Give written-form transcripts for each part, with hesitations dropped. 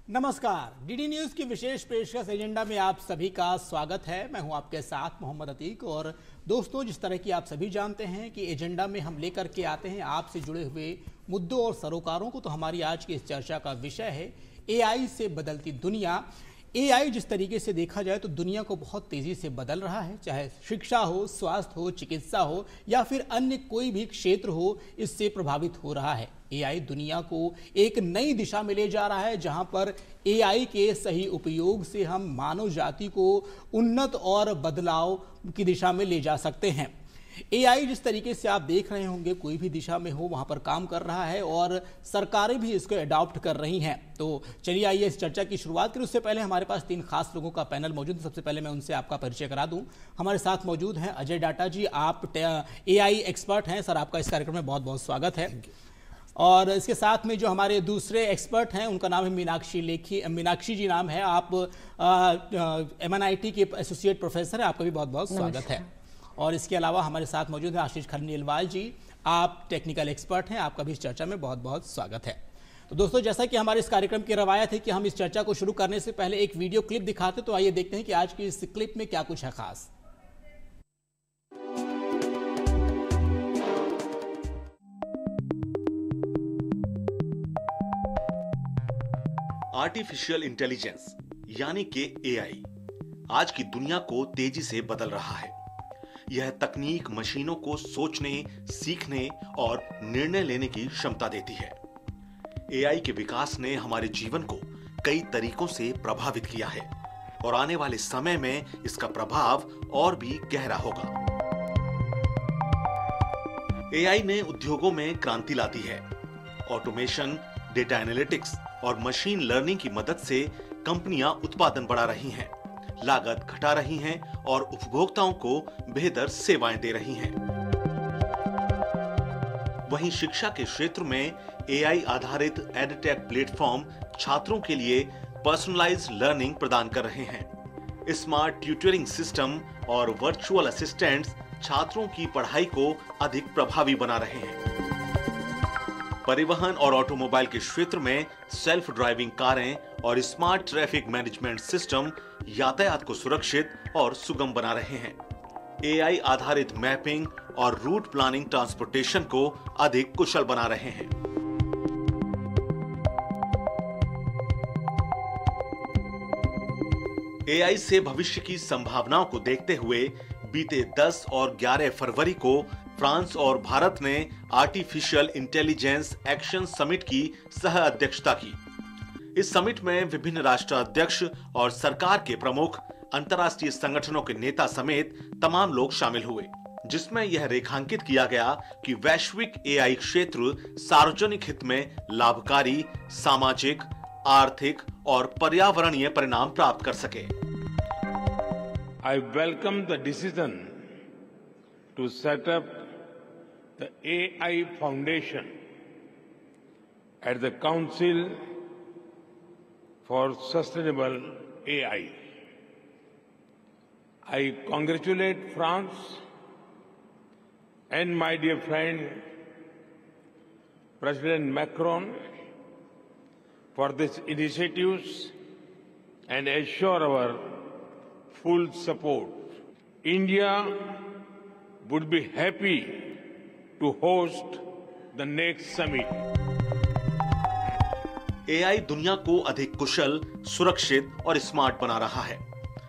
नमस्कार, DD news की विशेष पेशकश एजेंडा में आप सभी का स्वागत है। मैं हूं आपके साथ मोहम्मद अतीक। और दोस्तों, जिस तरह की आप सभी जानते हैं कि एजेंडा में हम लेकर के आते हैं आपसे जुड़े हुए मुद्दों और सरोकारों को, तो हमारी आज की इस चर्चा का विषय है एआई से बदलती दुनिया। एआई जिस तरीके से देखा जाए तो दुनिया को बहुत तेजी से बदल रहा है, चाहे शिक्षा हो, स्वास्थ्य हो, चिकित्सा हो या फिर अन्य कोई भी क्षेत्र हो, इससे प्रभावित हो रहा है। एआई दुनिया को एक नई दिशा में ले जा रहा है, जहां पर एआई के सही उपयोग से हम मानव जाति को उन्नत और बदलाव की दिशा में ले जा सकते हैं। एआई जिस तरीके से आप देख रहे होंगे, कोई भी दिशा में हो वहां पर काम कर रहा है और सरकारें भी इसको अडॉप्ट कर रही हैं। तो चलिए आइए इस चर्चा की शुरुआत करें। उससे पहले हमारे पास 3 खास लोगों का पैनल मौजूद है। सबसे पहले मैं उनसे आपका परिचय करा दूं। हमारे साथ मौजूद हैं अजय डाटा जी, आप एआई एक्सपर्ट हैं। सर, आपका इस कार्यक्रम में बहुत बहुत स्वागत है। और इसके साथ में जो हमारे दूसरे एक्सपर्ट हैं, उनका नाम है मीनाक्षी जी नाम है। आप MNIT के एसोसिएट प्रोफेसर हैं। आपका भी बहुत बहुत स्वागत है। और इसके अलावा हमारे साथ मौजूद है आशीष खनीलवाल जी, आप टेक्निकल एक्सपर्ट हैं। आपका भी इस चर्चा में बहुत बहुत स्वागत है। तो दोस्तों, जैसा कि हमारे इस कार्यक्रम की रवायत है कि हम इस चर्चा को शुरू करने से पहले एक वीडियो क्लिप दिखाते, तो आइए देखते हैं कि आज की इस क्लिप में क्या कुछ है खास। आर्टिफिशियल इंटेलिजेंस यानी कि एआई आज की दुनिया को तेजी से बदल रहा है। यह तकनीक मशीनों को सोचने, सीखने और निर्णय लेने की क्षमता देती है। एआई के विकास ने हमारे जीवन को कई तरीकों से प्रभावित किया है और आने वाले समय में इसका प्रभाव और भी गहरा होगा। एआई ने उद्योगों में क्रांति ला दी है। ऑटोमेशन, डेटा एनालिटिक्स और मशीन लर्निंग की मदद से कंपनियां उत्पादन बढ़ा रही हैं, लागत घटा रही हैं और उपभोक्ताओं को बेहतर सेवाएं दे रही हैं। वहीं शिक्षा के क्षेत्र में एआई आधारित एडटेक प्लेटफॉर्म छात्रों के लिए पर्सनलाइज्ड लर्निंग प्रदान कर रहे हैं। स्मार्ट ट्यूटरिंग सिस्टम और वर्चुअल असिस्टेंट्स छात्रों की पढ़ाई को अधिक प्रभावी बना रहे हैं। परिवहन और ऑटोमोबाइल के क्षेत्र में सेल्फ ड्राइविंग कारें और स्मार्ट ट्रैफिक मैनेजमेंट सिस्टम यातायात को सुरक्षित और सुगम बना रहे हैं। एआई आधारित मैपिंग और रूट प्लानिंग ट्रांसपोर्टेशन को अधिक कुशल बना रहे हैं। एआई से भविष्य की संभावनाओं को देखते हुए बीते 10 और 11 फरवरी को फ्रांस और भारत ने आर्टिफिशियल इंटेलिजेंस एक्शन समिट की सह अध्यक्षता की। इस समिट में विभिन्न राष्ट्राध्यक्ष और सरकार के प्रमुख, अंतर्राष्ट्रीय संगठनों के नेता समेत तमाम लोग शामिल हुए, जिसमें यह रेखांकित किया गया कि वैश्विक एआई क्षेत्र सार्वजनिक हित में लाभकारी, सामाजिक, आर्थिक और पर्यावरणीय परिणाम प्राप्त कर सके। I welcome the decision to set up the AI Foundation at the Council for Sustainable AI. I congratulate France and my dear friend President Macron for these initiatives and assure our full support. India would be happy to host the next summit. AI दुनिया को अधिक कुशल, सुरक्षित और smart बना रहा है।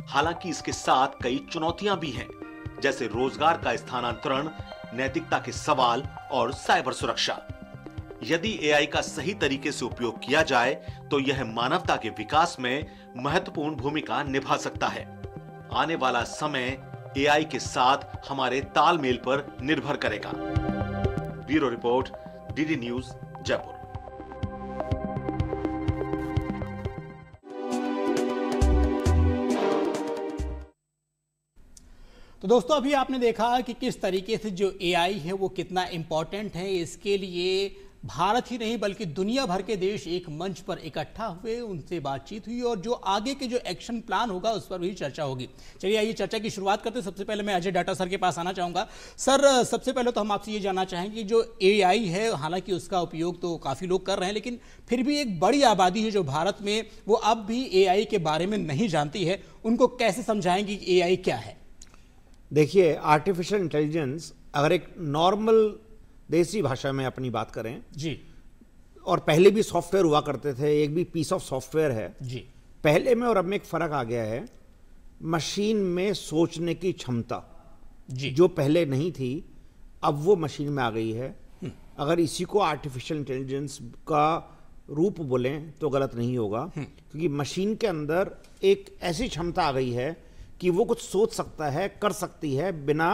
हालांकि इसके साथ कई चुनौतियां भी हैं, जैसे रोजगार का स्थानांतरण, नैतिकता के सवाल और साइबर सुरक्षा। यदि एआई का सही तरीके से उपयोग किया जाए तो यह मानवता के विकास में महत्वपूर्ण भूमिका निभा सकता है। आने वाला समय एआई के साथ हमारे तालमेल पर निर्भर करेगा। Bureau report, DD news, Jaipur. तो दोस्तों, अभी आपने देखा कि किस तरीके से जो एआई है वो कितना इम्पॉर्टेंट है। इसके लिए भारत ही नहीं बल्कि दुनिया भर के देश एक मंच पर इकट्ठा हुए, उनसे बातचीत हुई और जो आगे के जो एक्शन प्लान होगा उस पर भी चर्चा होगी। चलिए आइए चर्चा की शुरुआत करते हैं। सबसे पहले मैं अजय डाटा सर के पास आना चाहूँगा। सर, सबसे पहले तो हम आपसे ये जानना चाहेंगे, जो AI है, हालांकि उसका उपयोग तो काफ़ी लोग कर रहे हैं, लेकिन फिर भी एक बड़ी आबादी है जो भारत में वो अब भी AI के बारे में नहीं जानती है, उनको कैसे समझाएंगे कि AI क्या है? देखिए, आर्टिफिशियल इंटेलिजेंस अगर एक नॉर्मल देसी भाषा में अपनी बात करें जी, और पहले भी सॉफ्टवेयर हुआ करते थे, एक भी पीस ऑफ सॉफ्टवेयर है जी, पहले में और अब में एक फर्क आ गया है। मशीन में सोचने की क्षमता जी, जो पहले नहीं थी अब वो मशीन में आ गई है। अगर इसी को आर्टिफिशियल इंटेलिजेंस का रूप बोलें तो गलत नहीं होगा, क्योंकि मशीन के अंदर एक ऐसी क्षमता आ गई है कि वो कुछ सोच सकता है, कर सकती है बिना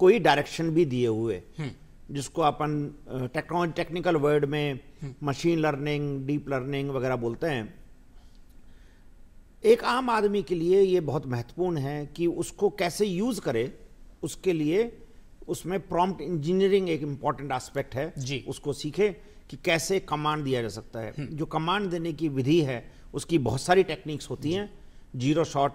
कोई डायरेक्शन भी दिए हुए, जिसको अपन टेक्निकल वर्ड में मशीन लर्निंग, डीप लर्निंग वगैरह बोलते हैं। एक आम आदमी के लिए ये बहुत महत्वपूर्ण है कि उसको कैसे यूज करे। उसके लिए उसमें प्रॉम्प्ट इंजीनियरिंग एक इंपॉर्टेंट एस्पेक्ट है जी। उसको सीखे कि कैसे कमांड दिया जा सकता है। जो कमांड देने की विधि है उसकी बहुत सारी टेक्निक्स होती हैं। जीरो शॉट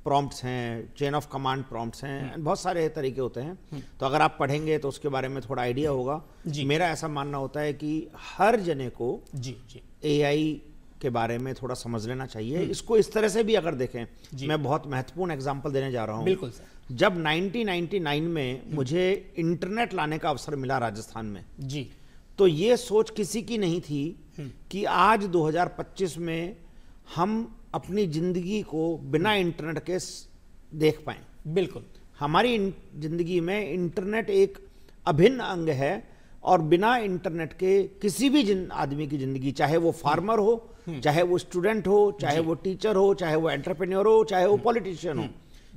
प्रॉम्प्ट्स हैं, चेन ऑफ कमांड प्रॉम्प्ट्स हैं, बहुत सारे तरीके होते हैं। तो अगर आप पढ़ेंगे तो उसके बारे में थोड़ा आइडिया होगा। मेरा ऐसा मानना होता है कि हर जने को जी, जी, AI के बारे में थोड़ा समझ लेना चाहिए। इसको इस तरह से भी अगर देखें, मैं बहुत महत्वपूर्ण एग्जांपल देने जा रहा हूँ। बिल्कुल सर। जब 1999 में मुझे इंटरनेट लाने का अवसर मिला राजस्थान में जी, तो ये सोच किसी की नहीं थी कि आज 2025 में हम अपनी जिंदगी को बिना इंटरनेट के देख पाएं। बिल्कुल। हमारी जिंदगी में इंटरनेट एक अभिन्न अंग है और बिना इंटरनेट के किसी भी आदमी की जिंदगी, चाहे वो फार्मर हो, चाहे वो स्टूडेंट हो, चाहे वो टीचर हो, चाहे वो एंटरप्रेन्योर हो, चाहे वो पॉलिटिशियन हो,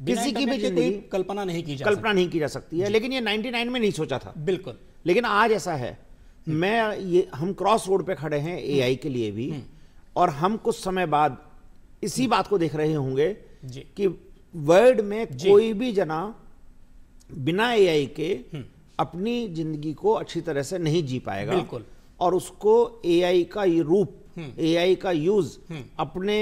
किसी की भी जिंदगी कल्पना नहीं की जा सकती है। लेकिन ये 99 में नहीं सोचा था। बिल्कुल। लेकिन आज ऐसा है। हम क्रॉस रोड पे खड़े हैं AI के लिए भी, और हम कुछ समय बाद इसी बात को देख रहे होंगे कि वर्ल्ड में कोई भी जना बिना AI के अपनी जिंदगी को अच्छी तरह से नहीं जी पाएगा। बिल्कुल। और उसको AI का ये रूप, AI का यूज अपने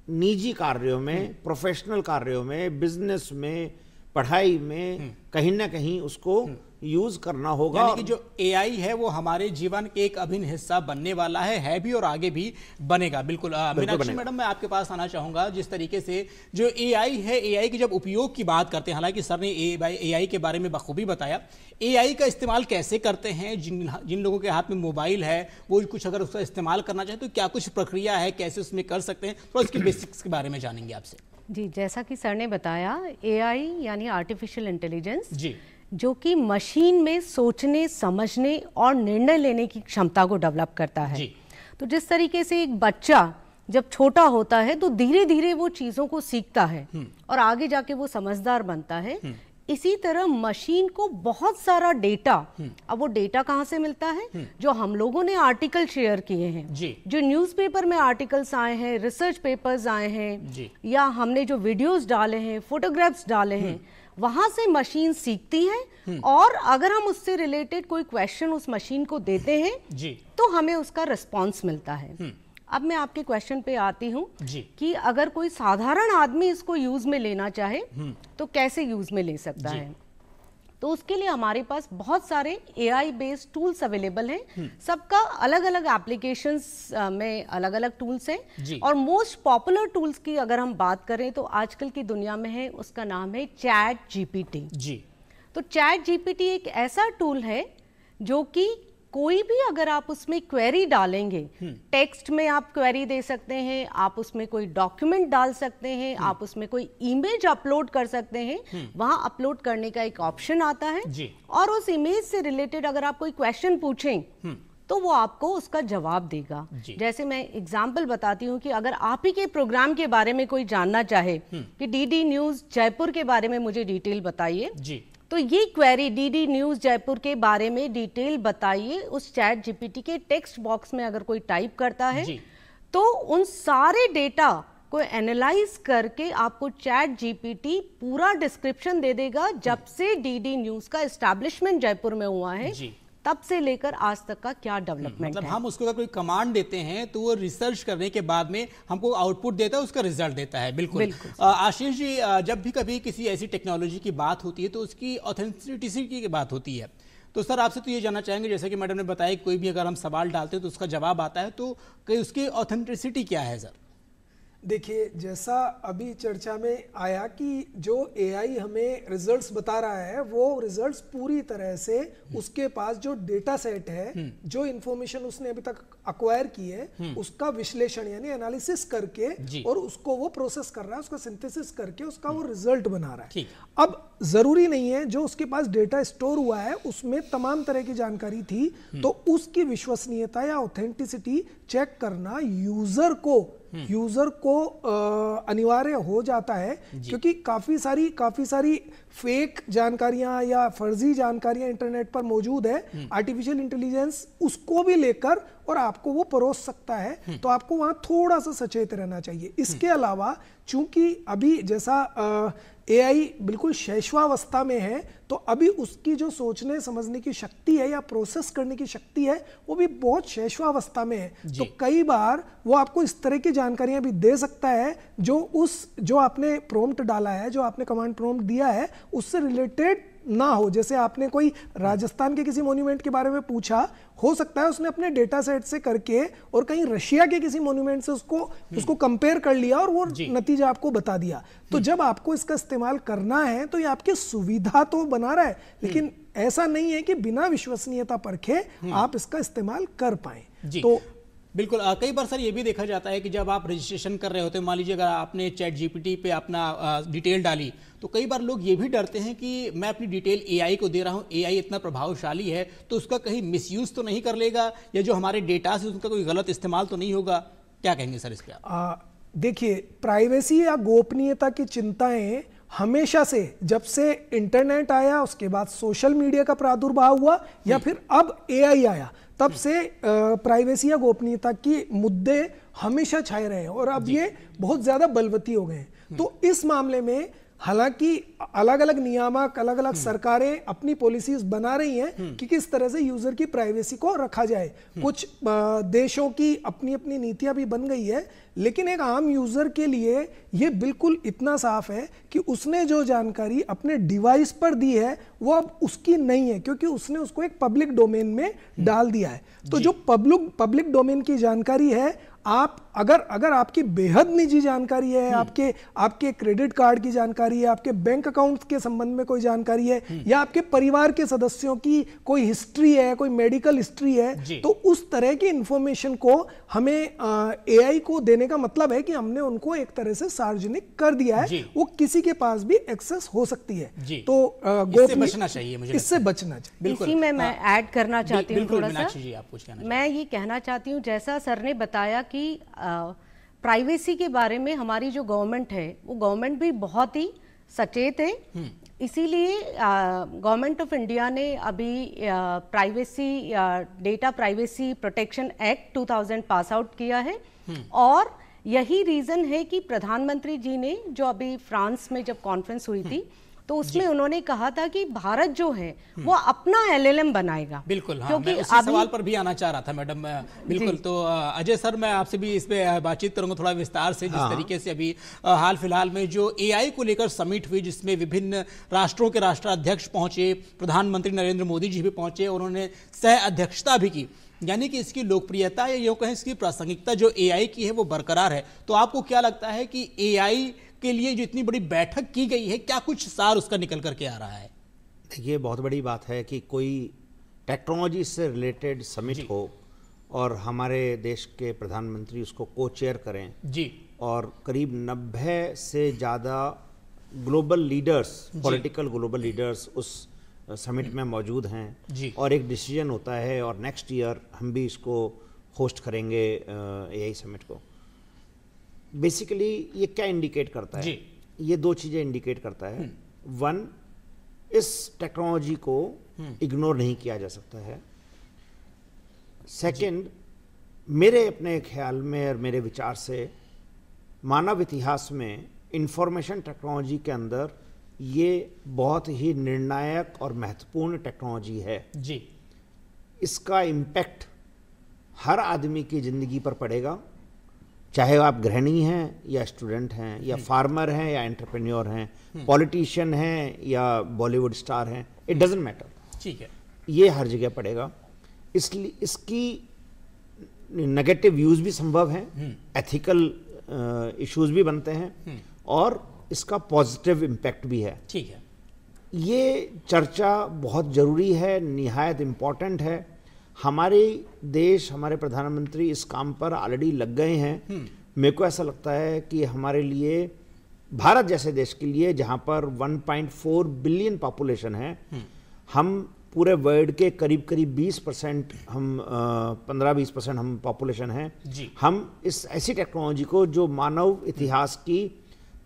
निजी कार्यों में, प्रोफेशनल कार्यों में, बिजनेस में, पढ़ाई में कहीं ना कहीं उसको यूज करना होगा। यानी कि जो AI है वो हमारे जीवन के एक अभिन्न हिस्सा बनने वाला है भी और आगे भी बनेगा। बिल्कुल। मीनाक्षी मैडम, मैं आपके पास आना चाहूंगा। जिस तरीके से जो AI है, AI के जब उपयोग की बात करते हैं, हालांकि सर ने AI के बारे में बखूबी बताया, AI का इस्तेमाल कैसे करते हैं। जिन लोगों के हाथ में मोबाइल है वो कुछ अगर उसका इस्तेमाल करना चाहे तो क्या कुछ प्रक्रिया है, कैसे उसमें कर सकते हैं, थोड़ा उसके बेसिक्स के बारे में जानेंगे आपसे। जी, जैसा कि सर ने बताया, AI यानी आर्टिफिशियल इंटेलिजेंस जी, जो कि मशीन में सोचने, समझने और निर्णय लेने की क्षमता को डेवलप करता है। जी। तो जिस तरीके से एक बच्चा जब छोटा होता है तो धीरे धीरे वो चीज़ों को सीखता है और आगे जाके वो समझदार बनता है, इसी तरह मशीन को बहुत सारा डेटा, अब वो डेटा कहाँ से मिलता है? जो हम लोगों ने आर्टिकल शेयर किए हैं, जो न्यूज़पेपर में आर्टिकल्स आए हैं, रिसर्च पेपर्स आए हैं, या हमने जो वीडियोस डाले हैं, फोटोग्राफ्स डाले हैं, वहां से मशीन सीखती है। और अगर हम उससे रिलेटेड कोई क्वेश्चन उस मशीन को देते हैं तो हमें उसका रिस्पॉन्स मिलता है। अब मैं आपके क्वेश्चन पे आती हूँ कि अगर कोई साधारण आदमी इसको यूज में लेना चाहे तो कैसे यूज में ले सकता है। तो उसके लिए हमारे पास बहुत सारे AI बेस्ड टूल्स अवेलेबल हैं। सबका अलग अलग एप्लीकेशंस में अलग अलग टूल्स हैं। और मोस्ट पॉपुलर टूल्स की अगर हम बात करें तो आजकल की दुनिया में है, उसका नाम है ChatGPT जी। तो ChatGPT एक ऐसा टूल है जो कि कोई भी अगर आप उसमें क्वेरी डालेंगे, टेक्स्ट में आप क्वेरी दे सकते हैं, आप उसमें कोई डॉक्यूमेंट डाल सकते हैं, आप उसमें कोई इमेज अपलोड कर सकते हैं, वहां अपलोड करने का एक ऑप्शन आता है जी। और उस इमेज से रिलेटेड अगर आप कोई क्वेश्चन पूछें तो वो आपको उसका जवाब देगा। जैसे मैं एग्जांपल बताती हूँ कि अगर आप ही के प्रोग्राम के बारे में कोई जानना चाहे कि DD न्यूज जयपुर के बारे में मुझे डिटेल बताइए, तो ये क्वेरी DD न्यूज जयपुर के बारे में डिटेल बताइए उस ChatGPT के टेक्स्ट बॉक्स में अगर कोई टाइप करता है तो उन सारे डेटा को एनालाइज करके आपको ChatGPT पूरा डिस्क्रिप्शन दे देगा। जब से DD न्यूज का एस्टैब्लिशमेंट जयपुर में हुआ है तब से लेकर आज तक का क्या डेवलपमेंट मतलब है। हम उसको अगर कोई कमांड देते हैं तो वो रिसर्च करने के बाद में हमको आउटपुट देता है, उसका रिजल्ट देता है। बिल्कुल। आशीष जी, जब भी कभी किसी ऐसी टेक्नोलॉजी की बात होती है तो उसकी ऑथेंटिसिटी की बात होती है। तो सर आपसे तो ये जानना चाहेंगे, जैसे कि मैडम ने बताया, कोई भी अगर हम सवाल डालते हैं तो उसका जवाब आता है, तो उसकी ऑथेंटिसिटी क्या है सर? देखिए, जैसा अभी चर्चा में आया कि जो एआई हमें रिजल्ट्स बता रहा है वो रिजल्ट्स पूरी तरह से उसके पास जो डेटा सेट है, जो इंफॉर्मेशन उसने अभी तक अक्वायर की है, उसका विश्लेषण यानी एनालिसिस करके और उसको वो प्रोसेस कर रहा है, उसका सिंथेसिस करके उसका वो रिजल्ट बना रहा है। अब जरूरी नहीं है जो उसके पास डेटा स्टोर हुआ है उसमें तमाम तरह की जानकारी थी, तो उसकी विश्वसनीयता या ऑथेंटिसिटी चेक करना यूजर को अनिवार्य हो जाता है, क्योंकि काफी सारी फेक जानकारियां या फर्जी जानकारियां इंटरनेट पर मौजूद है। आर्टिफिशियल इंटेलिजेंस उसको भी लेकर और आपको वो परोस सकता है, तो आपको वहां थोड़ा सा सचेत रहना चाहिए। इसके अलावा चूंकि अभी जैसा एआई बिल्कुल शैशवावस्था में है, तो अभी उसकी जो सोचने समझने की शक्ति है या प्रोसेस करने की शक्ति है वो भी बहुत शैशवावस्था में है। तो कई बार वो आपको इस तरह की जानकारियां भी दे सकता है जो आपने प्रॉम्प्ट डाला है, जो आपने कमांड प्रॉम्प्ट दिया है उससे रिलेटेड ना हो। जैसे आपने कोई राजस्थान के किसी मॉन्यूमेंट के बारे में पूछा, हो सकता है उसने अपने डेटा सेट से करके और कहीं रशिया के किसी मॉन्यूमेंट से उसको कंपेयर कर लिया और वो नतीजा आपको बता दिया। तो जब आपको इसका इस्तेमाल करना है तो ये आपकी सुविधा तो बना रहा है, लेकिन ऐसा नहीं है कि बिना विश्वसनीयता परखे आप इसका इस्तेमाल कर पाए। तो बिल्कुल। कई बार सर ये भी देखा जाता है कि जब आप रजिस्ट्रेशन कर रहे होते हैं, मान लीजिए अगर आपने चैट जीपीटी पे अपना डिटेल डाली, तो कई बार लोग ये भी डरते हैं कि मैं अपनी डिटेल एआई को दे रहा हूँ, एआई इतना प्रभावशाली है तो उसका कहीं मिसयूज तो नहीं कर लेगा, या जो हमारे डेटा से उसका कोई गलत इस्तेमाल तो नहीं होगा। क्या कहेंगे सर इस पे? देखिए, प्राइवेसी या गोपनीयता की चिंताएं हमेशा से, जब से इंटरनेट आया, उसके बाद सोशल मीडिया का प्रादुर्भाव हुआ या फिर अब एआई आया, तब से प्राइवेसी या गोपनीयता की मुद्दे हमेशा छाए रहे हैं और अब ये बहुत ज्यादा बलवती हो गए हैं। तो इस मामले में हालांकि अलग अलग नियामक, अलग अलग सरकारें अपनी पॉलिसीज बना रही हैं कि किस तरह से यूजर की प्राइवेसी को रखा जाए। कुछ देशों की अपनी अपनी नीतियां भी बन गई है, लेकिन एक आम यूजर के लिए ये बिल्कुल इतना साफ है कि उसने जो जानकारी अपने डिवाइस पर दी है वो अब उसकी नहीं है, क्योंकि उसने उसको एक पब्लिक डोमेन में डाल दिया है। तो जो पब्लिक डोमेन की जानकारी है, आप अगर आपकी बेहद निजी जानकारी है, आपके क्रेडिट कार्ड की जानकारी है, आपके बैंक अकाउंट के संबंध में कोई जानकारी है, या आपके परिवार के सदस्यों की कोई हिस्ट्री है, कोई मेडिकल हिस्ट्री है, तो उस तरह की इंफॉर्मेशन को हमें एआई को देने का मतलब है कि हमने उनको एक तरह से सार्वजनिक कर दिया है, वो किसी के पास भी एक्सेस हो सकती है। तो इससे बचना चाहिए, मुझे इससे बचना चाहिए। इसी में मैं ऐड करना चाहती हूँ थोड़ा सा। मैं मैं ये कहना चाहती हूँ, जैसा सर ने बताया कि प्राइवेसी के बारे में हमारी जो गवर्नमेंट है वो गवर्नमेंट भी बहुत ही सचेत है। इसीलिए गवर्नमेंट ऑफ इंडिया ने अभी data privacy protection act 2000 pass out किया है, और यही रीजन है कि प्रधानमंत्री जी ने जो अभी फ्रांस में जब कॉन्फ्रेंस हुई थी तो उसमें उन्होंने कहा था कि भारत जो है वो अपना एलएलएम बनाएगा। बिल्कुल, हाँ, मैं उसी सवाल पर भी आना चाह रहा था मैडम। बिल्कुल। तो अजय सर, मैं आपसे भी इस पे बातचीत करूंगा थोड़ा विस्तार से। जिस तरीके से अभी हाल फिलहाल में जो एआई को लेकर समिट हुई, जिसमें विभिन्न राष्ट्रों के राष्ट्राध्यक्ष पहुंचे, प्रधानमंत्री नरेंद्र मोदी जी भी पहुंचे, उन्होंने सह अध्यक्षता भी की, यानी कि इसकी लोकप्रियता या यूं कहें इसकी प्रासंगिकता जो एआई की है वो बरकरार है। तो आपको क्या लगता है कि एआई के लिए जो इतनी बड़ी बैठक की गई है, क्या कुछ सार उसका निकल करके आ रहा है? देखिए, बहुत बड़ी बात है कि कोई टेक्नोलॉजी से रिलेटेड समिट हो और हमारे देश के प्रधानमंत्री उसको को चेयर करें जी, और करीब 90 से ज़्यादा global leaders, political global leaders उस समिट में मौजूद हैं जी, और एक डिसीजन होता है और नेक्स्ट ईयर हम भी इसको होस्ट करेंगे एआई समिट को। बेसिकली ये क्या इंडिकेट करता है? ये दो चीजें इंडिकेट करता है। वन, इस टेक्नोलॉजी को इग्नोर नहीं किया जा सकता है। सेकंड, मेरे अपने ख्याल में और मेरे विचार से मानव इतिहास में इंफॉर्मेशन टेक्नोलॉजी के अंदर ये बहुत ही निर्णायक और महत्वपूर्ण टेक्नोलॉजी है जी। इसका इम्पैक्ट हर आदमी की ज़िंदगी पर पड़ेगा, चाहे आप गृहिणी हैं या स्टूडेंट हैं या फार्मर हैं या एंटरप्रेन्योर हैं, पॉलिटिशियन हैं या बॉलीवुड स्टार हैं, इट डजंट मैटर। ठीक है, ये हर जगह पड़ेगा। इसलिए इसकी नेगेटिव व्यूज भी संभव हैं, एथिकल इश्यूज भी बनते हैं और इसका पॉजिटिव इम्पैक्ट भी है। ठीक है, ये चर्चा बहुत ज़रूरी है, निहायत इम्पॉर्टेंट है। हमारे देश, हमारे प्रधानमंत्री इस काम पर ऑलरेडी लग गए हैं। मेरे को ऐसा लगता है कि हमारे लिए, भारत जैसे देश के लिए जहाँ पर 1.4 बिलियन पॉपुलेशन है, हम पूरे वर्ल्ड के करीब करीब 20% हम 15-20% हम पॉपुलेशन हैं, हम इस ऐसी टेक्नोलॉजी को जो मानव इतिहास की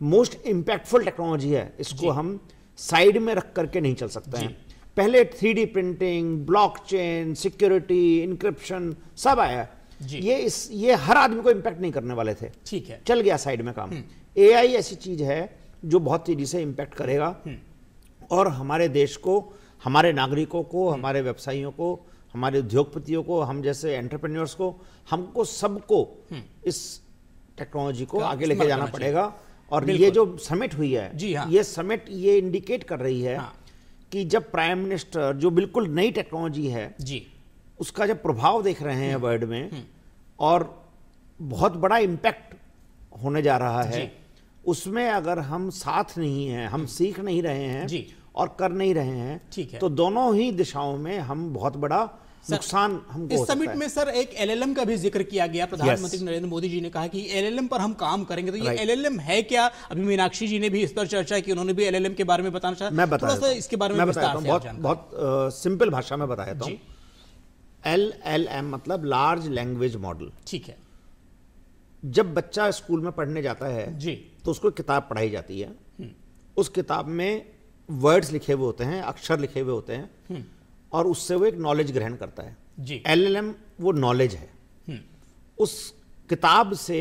मोस्ट इम्पैक्टफुल टेक्नोलॉजी है, इसको हम साइड में रख करके नहीं चल सकते हैं। पहले 3D printing, blockchain, security, encryption सब आया, ये हर आदमी को इम्पैक्ट नहीं करने वाले थे। ठीक है, चल गया साइड में काम। AI ऐसी चीज है जो बहुत तेजी से इम्पैक्ट करेगा और हमारे देश को, हमारे नागरिकों को, हमारे व्यवसायियों को, हमारे उद्योगपतियों को, हम जैसे एंटरप्रेन्योर्स को, हमको सबको इस टेक्नोलॉजी को आगे लेके जाना पड़ेगा। और ये जो समिट हुई है, ये समिट ये इंडिकेट कर रही है कि जब प्राइम मिनिस्टर, जो बिल्कुल नई टेक्नोलॉजी है, उसका जब प्रभाव देख रहे हैं वर्ल्ड में और बहुत बड़ा इम्पैक्ट होने जा रहा है, उसमें अगर हम साथ नहीं हैं, हम सीख नहीं रहे हैं और कर नहीं रहे हैं, तो दोनों ही दिशाओं में हम बहुत बड़ा नुकसान हमको इस समिट में सर एक LLM का भी जिक्र किया गया। प्रधानमंत्री नरेंद्र मोदी जी ने कहा कि LLM पर हम काम करेंगे। तो ये LLM है क्या? अभी मीनाक्षी जी ने भी इस पर चर्चा की, उन्होंने भी LLM के बारे में बताना चाहा। मैं बता थोड़ा सा इसके बारे में विस्तार से बहुत सिंपल भाषा में बता देता हूँ। LLM मतलब लार्ज लैंग्वेज मॉडल। ठीक है, जब बच्चा स्कूल में पढ़ने जाता है तो उसको किताब पढ़ाई जाती है, उस किताब में वर्ड्स लिखे हुए होते हैं, अक्षर लिखे हुए होते हैं और उससे वो एक नॉलेज ग्रहण करता है। LLM वो नॉलेज है, उस किताब से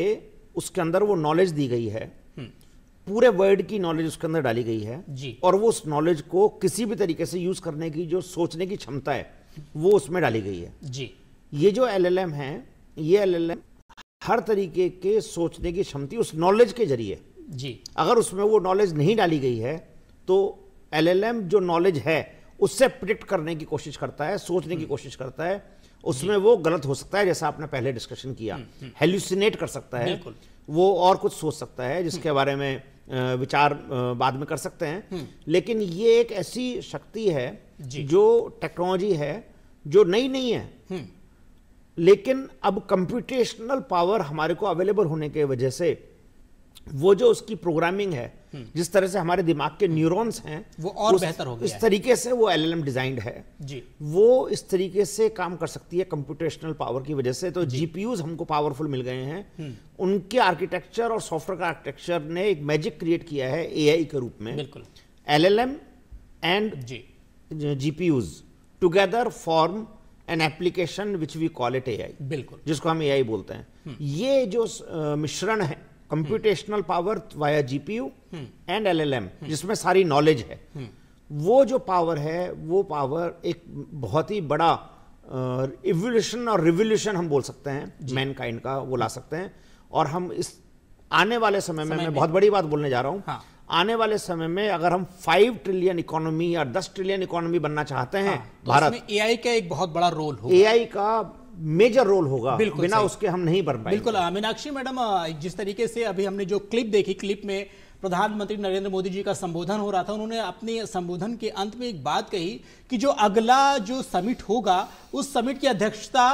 उसके अंदर वो नॉलेज दी गई है, पूरे वर्ड की नॉलेज उसके अंदर डाली गई है और वो उस नॉलेज को किसी भी तरीके से यूज करने की जो सोचने की क्षमता है वो उसमें डाली गई है। ये जो LLM है, ये LLM हर तरीके के सोचने की क्षमता उस नॉलेज के जरिए, अगर उसमें वो नॉलेज नहीं डाली गई है तो LLM जो नॉलेज है उससे प्रिडिक्ट करने की कोशिश करता है, सोचने की कोशिश करता है, उसमें वो गलत हो सकता है, जैसा आपने पहले डिस्कशन किया, हेल्यूसिनेट कर सकता है, वो और कुछ सोच सकता है जिसके बारे में विचार बाद में कर सकते हैं। लेकिन ये एक ऐसी शक्ति है जो टेक्नोलॉजी है जो नई नहीं है, लेकिन अब कंप्यूटेशनल पावर हमारे को अवेलेबल होने की वजह से वो जो उसकी प्रोग्रामिंग है, जिस तरह से हमारे दिमाग के न्यूरॉन्स हैं वो और बेहतर हो गया इस तरीके से वो LLM डिजाइंड है वो इस तरीके से काम कर सकती है कंप्यूटेशनल पावर की वजह से। तो GPUs हमको पावरफुल मिल गए हैं, उनके आर्किटेक्चर और सॉफ्टवेयर का आर्किटेक्चर ने एक मैजिक क्रिएट किया है AI के रूप में। बिल्कुल, LLM and GPUs together form an application which we call it AI, बिल्कुल, जिसको हम AI बोलते हैं। ये जो मिश्रण है computational power via GPU and LLM, जिसमें सारी नॉलेज है, वो जो पावर है वो पावर एक बहुत ही बड़ा इवोल्यूशन और रिवोल्यूशन हम बोल सकते हैं मैनकाइंड का, वो ला सकते हैं। और हम इस आने वाले समय में मैं बहुत बड़ी बात बोलने जा रहा हूं, आने वाले समय में अगर हम 5 ट्रिलियन इकोनॉमी या 10 ट्रिलियन इकोनॉमी बनना चाहते हैं, तो भारत में AI का एक बहुत बड़ा रोल होगा, AI का मेजर रोल होगा, बिना उसके हम नहीं बन पाएंगे। बिल्कुल। मीनाक्षी मैडम, जिस तरीके से अभी हमने जो क्लिप देखी, क्लिप में प्रधानमंत्री नरेंद्र मोदी जी का संबोधन हो रहा था, उन्होंने अपने संबोधन के अंत में एक बात कही कि जो अगला जो समिट होगा उस समिट की अध्यक्षता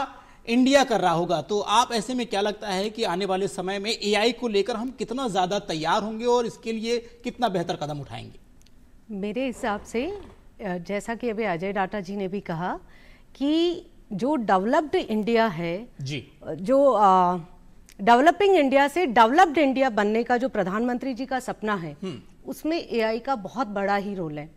इंडिया कर रहा होगा। तो आप ऐसे में क्या लगता है कि आने वाले समय में AI को लेकर हम कितना ज्यादा तैयार होंगे और इसके लिए कितना बेहतर कदम उठाएंगे? मेरे हिसाब से जैसा कि अभी अजय डाटा जी ने भी कहा कि जो डेवलप्ड इंडिया है, जो डेवलपिंग इंडिया से डेवलप्ड इंडिया बनने का जो प्रधानमंत्री जी का सपना है, उसमें AI का बहुत बड़ा ही रोल है।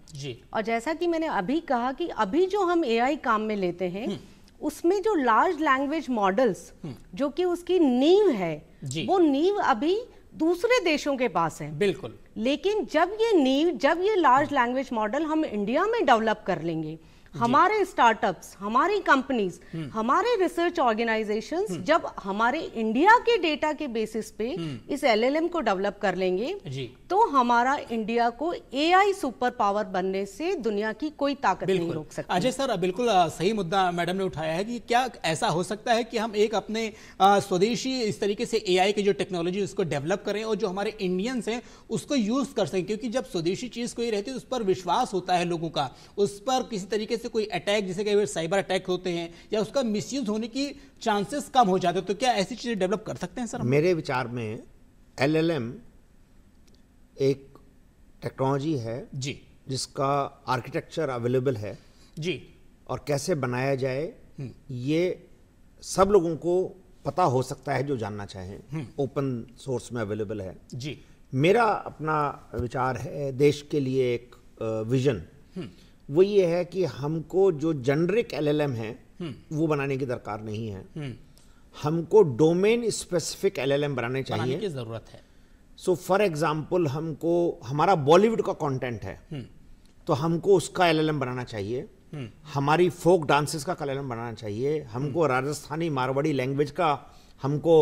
और जैसा कि मैंने अभी कहा कि अभी जो हम AI काम में लेते हैं उसमें जो लार्ज लैंग्वेज मॉडल्स जो कि उसकी नींव है, वो नींव अभी दूसरे देशों के पास है। बिल्कुल। लेकिन जब ये लार्ज लैंग्वेज मॉडल हम इंडिया में डेवलप कर लेंगे हमारे स्टार्टअप्स, हमारी कंपनीज, हमारे रिसर्च ऑर्गेनाइजेशंस जब हमारे इंडिया के डेटा के बेसिस पे इस एलएलएम को डेवलप कर लेंगे तो हमारा इंडिया को एआई सुपर पावर बनने से दुनिया की कोई ताकत नहीं रोक सकती। अजय सर, बिल्कुल सही मुद्दा मैडम ने उठाया है कि क्या ऐसा हो सकता है कि हम एक अपने स्वदेशी इस तरीके से एआई की जो टेक्नोलॉजी उसको डेवलप करें और जो हमारे इंडियंस हैं उसको यूज कर सकें, क्योंकि जब स्वदेशी चीज कोई रहती है उस पर विश्वास होता है लोगों का, उस पर किसी तरीके से कोई अटैक, जैसे कई बार साइबर अटैक होते हैं या उसका मिसयूज होने की चांसेस कम हो जाते हैं, तो क्या ऐसी चीजें डेवलप कर सकते हैं सर? मेरे विचार में एलएलएम एक टेक्नोलॉजी है जी, जिसका आर्किटेक्चर अवेलेबल है जी, और कैसे बनाया जाए ये सब लोगों को पता हो सकता है जो जानना चाहें, ओपन सोर्स में अवेलेबल है जी। मेरा अपना विचार है देश के लिए एक विजन, वो ये है कि हमको जो जेनरिक एलएलएम है वो बनाने की दरकार नहीं है, हमको डोमेन स्पेसिफिक एलएलएम बनाने चाहिए की जरूरत है। सो फॉर एग्जाम्पल हमको हमारा बॉलीवुड का कंटेंट है तो हमको उसका एलएलएम बनाना चाहिए, हमारी फोक डांसेस का एलएलएम बनाना चाहिए, हमको राजस्थानी मारवाड़ी लैंग्वेज का हमको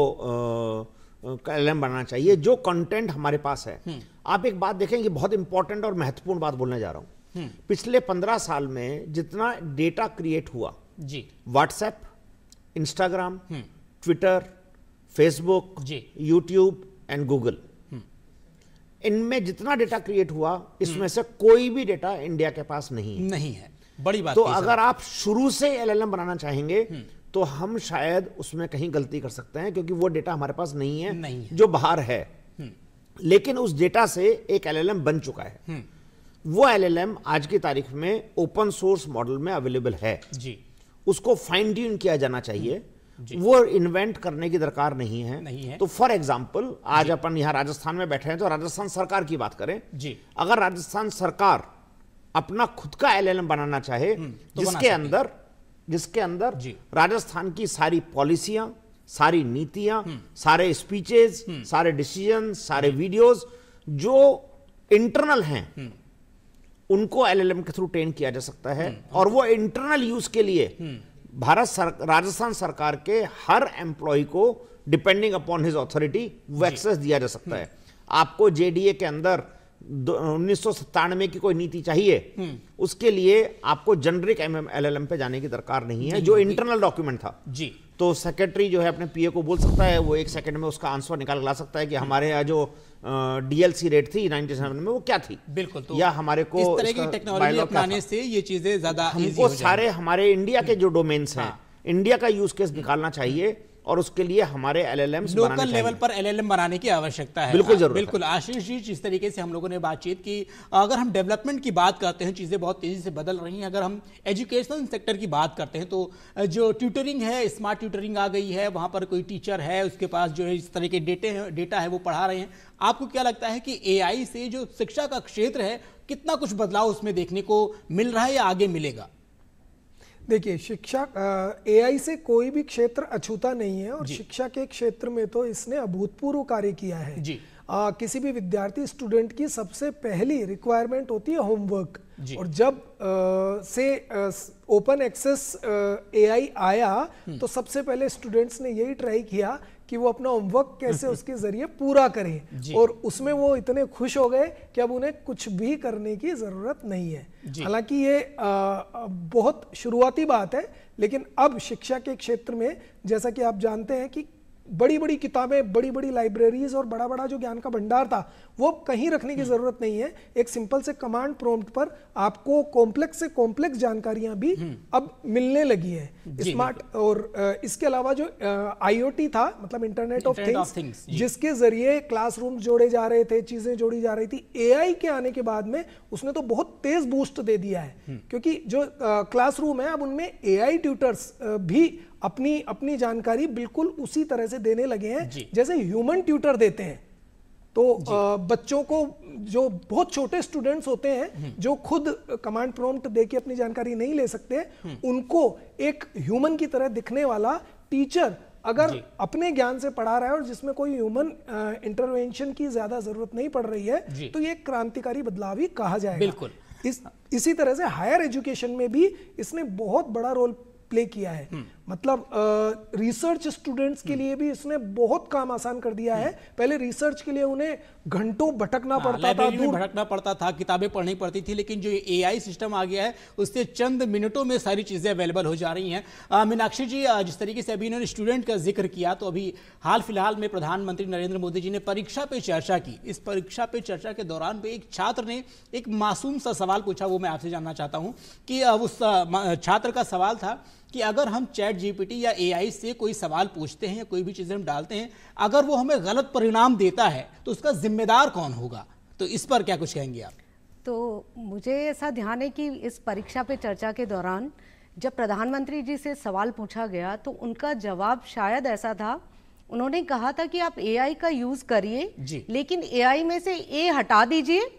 एलएलएम बनाना चाहिए, जो कंटेंट हमारे पास है। आप एक बात देखें कि बहुत इंपॉर्टेंट और महत्वपूर्ण बात बोलने जा रहा हूं, पिछले 15 साल में जितना डेटा क्रिएट हुआ जी, WhatsApp, Instagram, Twitter, Facebook, YouTube and Google, इनमें जितना डेटा क्रिएट हुआ इसमें से कोई भी डेटा इंडिया के पास नहीं है। बड़ी बात। तो अगर आप शुरू से एलएलएम बनाना चाहेंगे तो हम शायद उसमें कहीं गलती कर सकते हैं, क्योंकि वो डेटा हमारे पास नहीं है, जो बाहर है, लेकिन उस डेटा से एक एलएलएम बन चुका है। वो एलएलएम आज की तारीख में ओपन सोर्स मॉडल में अवेलेबल है जी, उसको फाइन ट्यून किया जाना चाहिए, वो इन्वेंट करने की दरकार नहीं है। तो फॉर एग्जाम्पल आज अपन यहां राजस्थान में बैठे हैं तो राजस्थान सरकार की बात करें जी, अगर राजस्थान सरकार अपना खुद का एलएलएम बनाना चाहे तो जिसके अंदर राजस्थान की सारी पॉलिसियां, सारी नीतियां, सारे स्पीचेस, सारे डिसीजन, सारे वीडियोस जो इंटरनल हैं उनको एलएलएम के थ्रू ट्रेन किया जा सकता है, और वो इंटरनल यूज के लिए राजस्थान सरकार के हर एम्प्लॉय को डिपेंडिंग अपॉन हिज अथॉरिटी वो एक्सेस दिया जा सकता है। आपको जेडीए के अंदर 1997 की कोई नीति चाहिए, उसके लिए आपको जेनरिक एलएलएम पे जाने की दरकार नहीं है, जो इंटरनल डॉक्यूमेंट था जी। तो सेक्रेटरी जो है अपने पीए को बोल सकता है, वो 1 सेकंड में उसका आंसर निकाल ला सकता है कि हमारे यहाँ जो डीएलसी रेट थी 97 में वो क्या थी। बिल्कुल। तो या हमारे को इस तरह की टेक्नोलॉजी अपनाने से ये चीजें ज्यादा हमको सारे हमारे इंडिया के जो डोमेन्स हैं, इंडिया का यूज केस निकालना चाहिए, और उसके लिए हमारे एलएलएम्स लोकल लेवल पर एलएलएम बनाने की आवश्यकता है। बिल्कुल जरूर। बिल्कुल आशीष जी, जिस तरीके से हम लोगों ने बातचीत की, अगर हम डेवलपमेंट की बात करते हैं, चीज़ें बहुत तेज़ी से बदल रही हैं। अगर हम एजुकेशनल सेक्टर की बात करते हैं तो जो ट्यूटरिंग है, स्मार्ट ट्यूटरिंग आ गई है, वहाँ पर कोई टीचर है, उसके पास जो है इस तरह के डेटा है वो पढ़ा रहे हैं। आपको क्या लगता है कि एआई से जो शिक्षा का क्षेत्र है कितना कुछ बदलाव उसमें देखने को मिल रहा है या आगे मिलेगा? देखिए, शिक्षा एआई से कोई भी क्षेत्र अछूता नहीं है, और शिक्षा के क्षेत्र में तो इसने अभूतपूर्व कार्य किया है जी। किसी भी विद्यार्थी स्टूडेंट की सबसे पहली रिक्वायरमेंट होती है होमवर्क, और जब से ओपन एक्सेस एआई आया तो सबसे पहले स्टूडेंट्स ने यही ट्राई किया कि वो अपना होमवर्क कैसे उसके जरिए पूरा करें, और उसमें वो इतने खुश हो गए कि अब उन्हें कुछ भी करने की जरूरत नहीं है। हालांकि ये बहुत शुरुआती बात है, लेकिन अब शिक्षा के क्षेत्र में जैसा कि आप जानते हैं कि बड़ी बड़ी किताबें, बड़ी बड़ी लाइब्रेरीज और बड़ा बड़ा जो ज्ञान का भंडार था वो कहीं रखने की जरूरत नहीं है। एक सिंपल से कमांड प्रॉम्प्ट पर आपको कॉम्प्लेक्स से कॉम्प्लेक्स जानकारियां भी अब मिलने लगी है। स्मार्ट और इसके अलावा जो आईओटी था, मतलब इंटरनेट ऑफ थिंग्स, जिसके जरिए क्लासरूम जोड़े जा रहे थे, चीजें जोड़ी जा रही थी, एआई के आने के बाद में उसने तो बहुत तेज बूस्ट दे दिया है, क्योंकि जो क्लासरूम है अब उनमें एआई ट्यूटर्स भी अपनी जानकारी बिल्कुल उसी तरह से देने लगे हैं जैसे ह्यूमन ट्यूटर देते हैं। तो बच्चों को, जो बहुत छोटे स्टूडेंट्स होते हैं जो खुद कमांड प्रॉम्प्ट देके अपनी जानकारी नहीं ले सकते, उनको एक ह्यूमन की तरह दिखने वाला टीचर अगर अपने ज्ञान से पढ़ा रहा है और जिसमें कोई ह्यूमन इंटरवेंशन की ज्यादा जरूरत नहीं पड़ रही है, तो ये क्रांतिकारी बदलाव ही कहा जाएगा। बिल्कुल। इसी तरह से हायर एजुकेशन में भी इसने बहुत बड़ा रोल प्ले किया है। मतलब रिसर्च स्टूडेंट्स के लिए भी इसने बहुत काम आसान कर दिया है। पहले रिसर्च के लिए उन्हें घंटों भटकना पड़ता था, लाइब्रेरी में भटकना पड़ता था, किताबें पढ़नी पड़ती थी, लेकिन जो एआई सिस्टम आ गया है उससे चंद मिनटों में सारी चीजें अवेलेबल हो जा रही हैं। मीनाक्षी जी, जिस तरीके से अभी इन्होंने स्टूडेंट का जिक्र किया, तो अभी हाल फिलहाल में प्रधानमंत्री नरेंद्र मोदी जी ने परीक्षा पे चर्चा की। इस परीक्षा पे चर्चा के दौरान पे एक छात्र ने एक मासूम सा सवाल पूछा, वो मैं आपसे जानना चाहता हूं कि उस छात्र का सवाल था कि अगर हम चैट जीपीटी या एआई से कोई सवाल पूछते हैं या कोई भी चीजें हम डालते हैं, अगर वो हमें गलत परिणाम देता है तो उसका जिम्मेदार कौन होगा? तो इस पर क्या कुछ कहेंगे आप? तो मुझे ऐसा ध्यान है कि इस परीक्षा पे चर्चा के दौरान जब प्रधानमंत्री जी से सवाल पूछा गया तो उनका जवाब शायद ऐसा था, उन्होंने कहा था कि आप एआई का यूज करिए, लेकिन एआई में से ए हटा दीजिए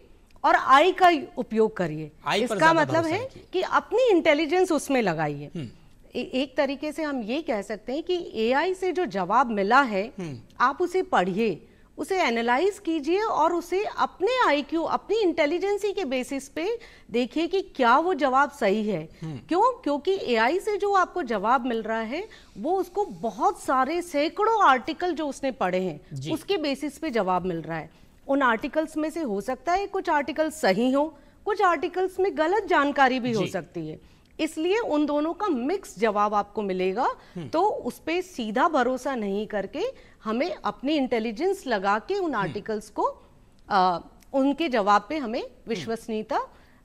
और आई का उपयोग करिए। इसका मतलब है कि अपनी इंटेलिजेंस उसमें लगाइए। एक तरीके से हम ये कह सकते हैं कि एआई से जो जवाब मिला है आप उसे पढ़िए, उसे एनालाइज कीजिए और उसे अपने आईक्यू, अपनी इंटेलिजेंसी के बेसिस पे देखिए कि क्या वो जवाब सही है। क्यों? क्योंकि एआई से जो आपको जवाब मिल रहा है वो उसको बहुत सारे सैकड़ों आर्टिकल जो उसने पढ़े हैं उसके बेसिस पे जवाब मिल रहा है। उन आर्टिकल्स में से हो सकता है कुछ आर्टिकल्स सही हो, कुछ आर्टिकल्स में गलत जानकारी भी हो सकती है, इसलिए उन दोनों का मिक्स जवाब आपको मिलेगा। तो उस पे सीधा भरोसा नहीं करके हमें अपनी इंटेलिजेंस लगा के उन आर्टिकल्स को उनके जवाब पे हमें विश्वसनीयता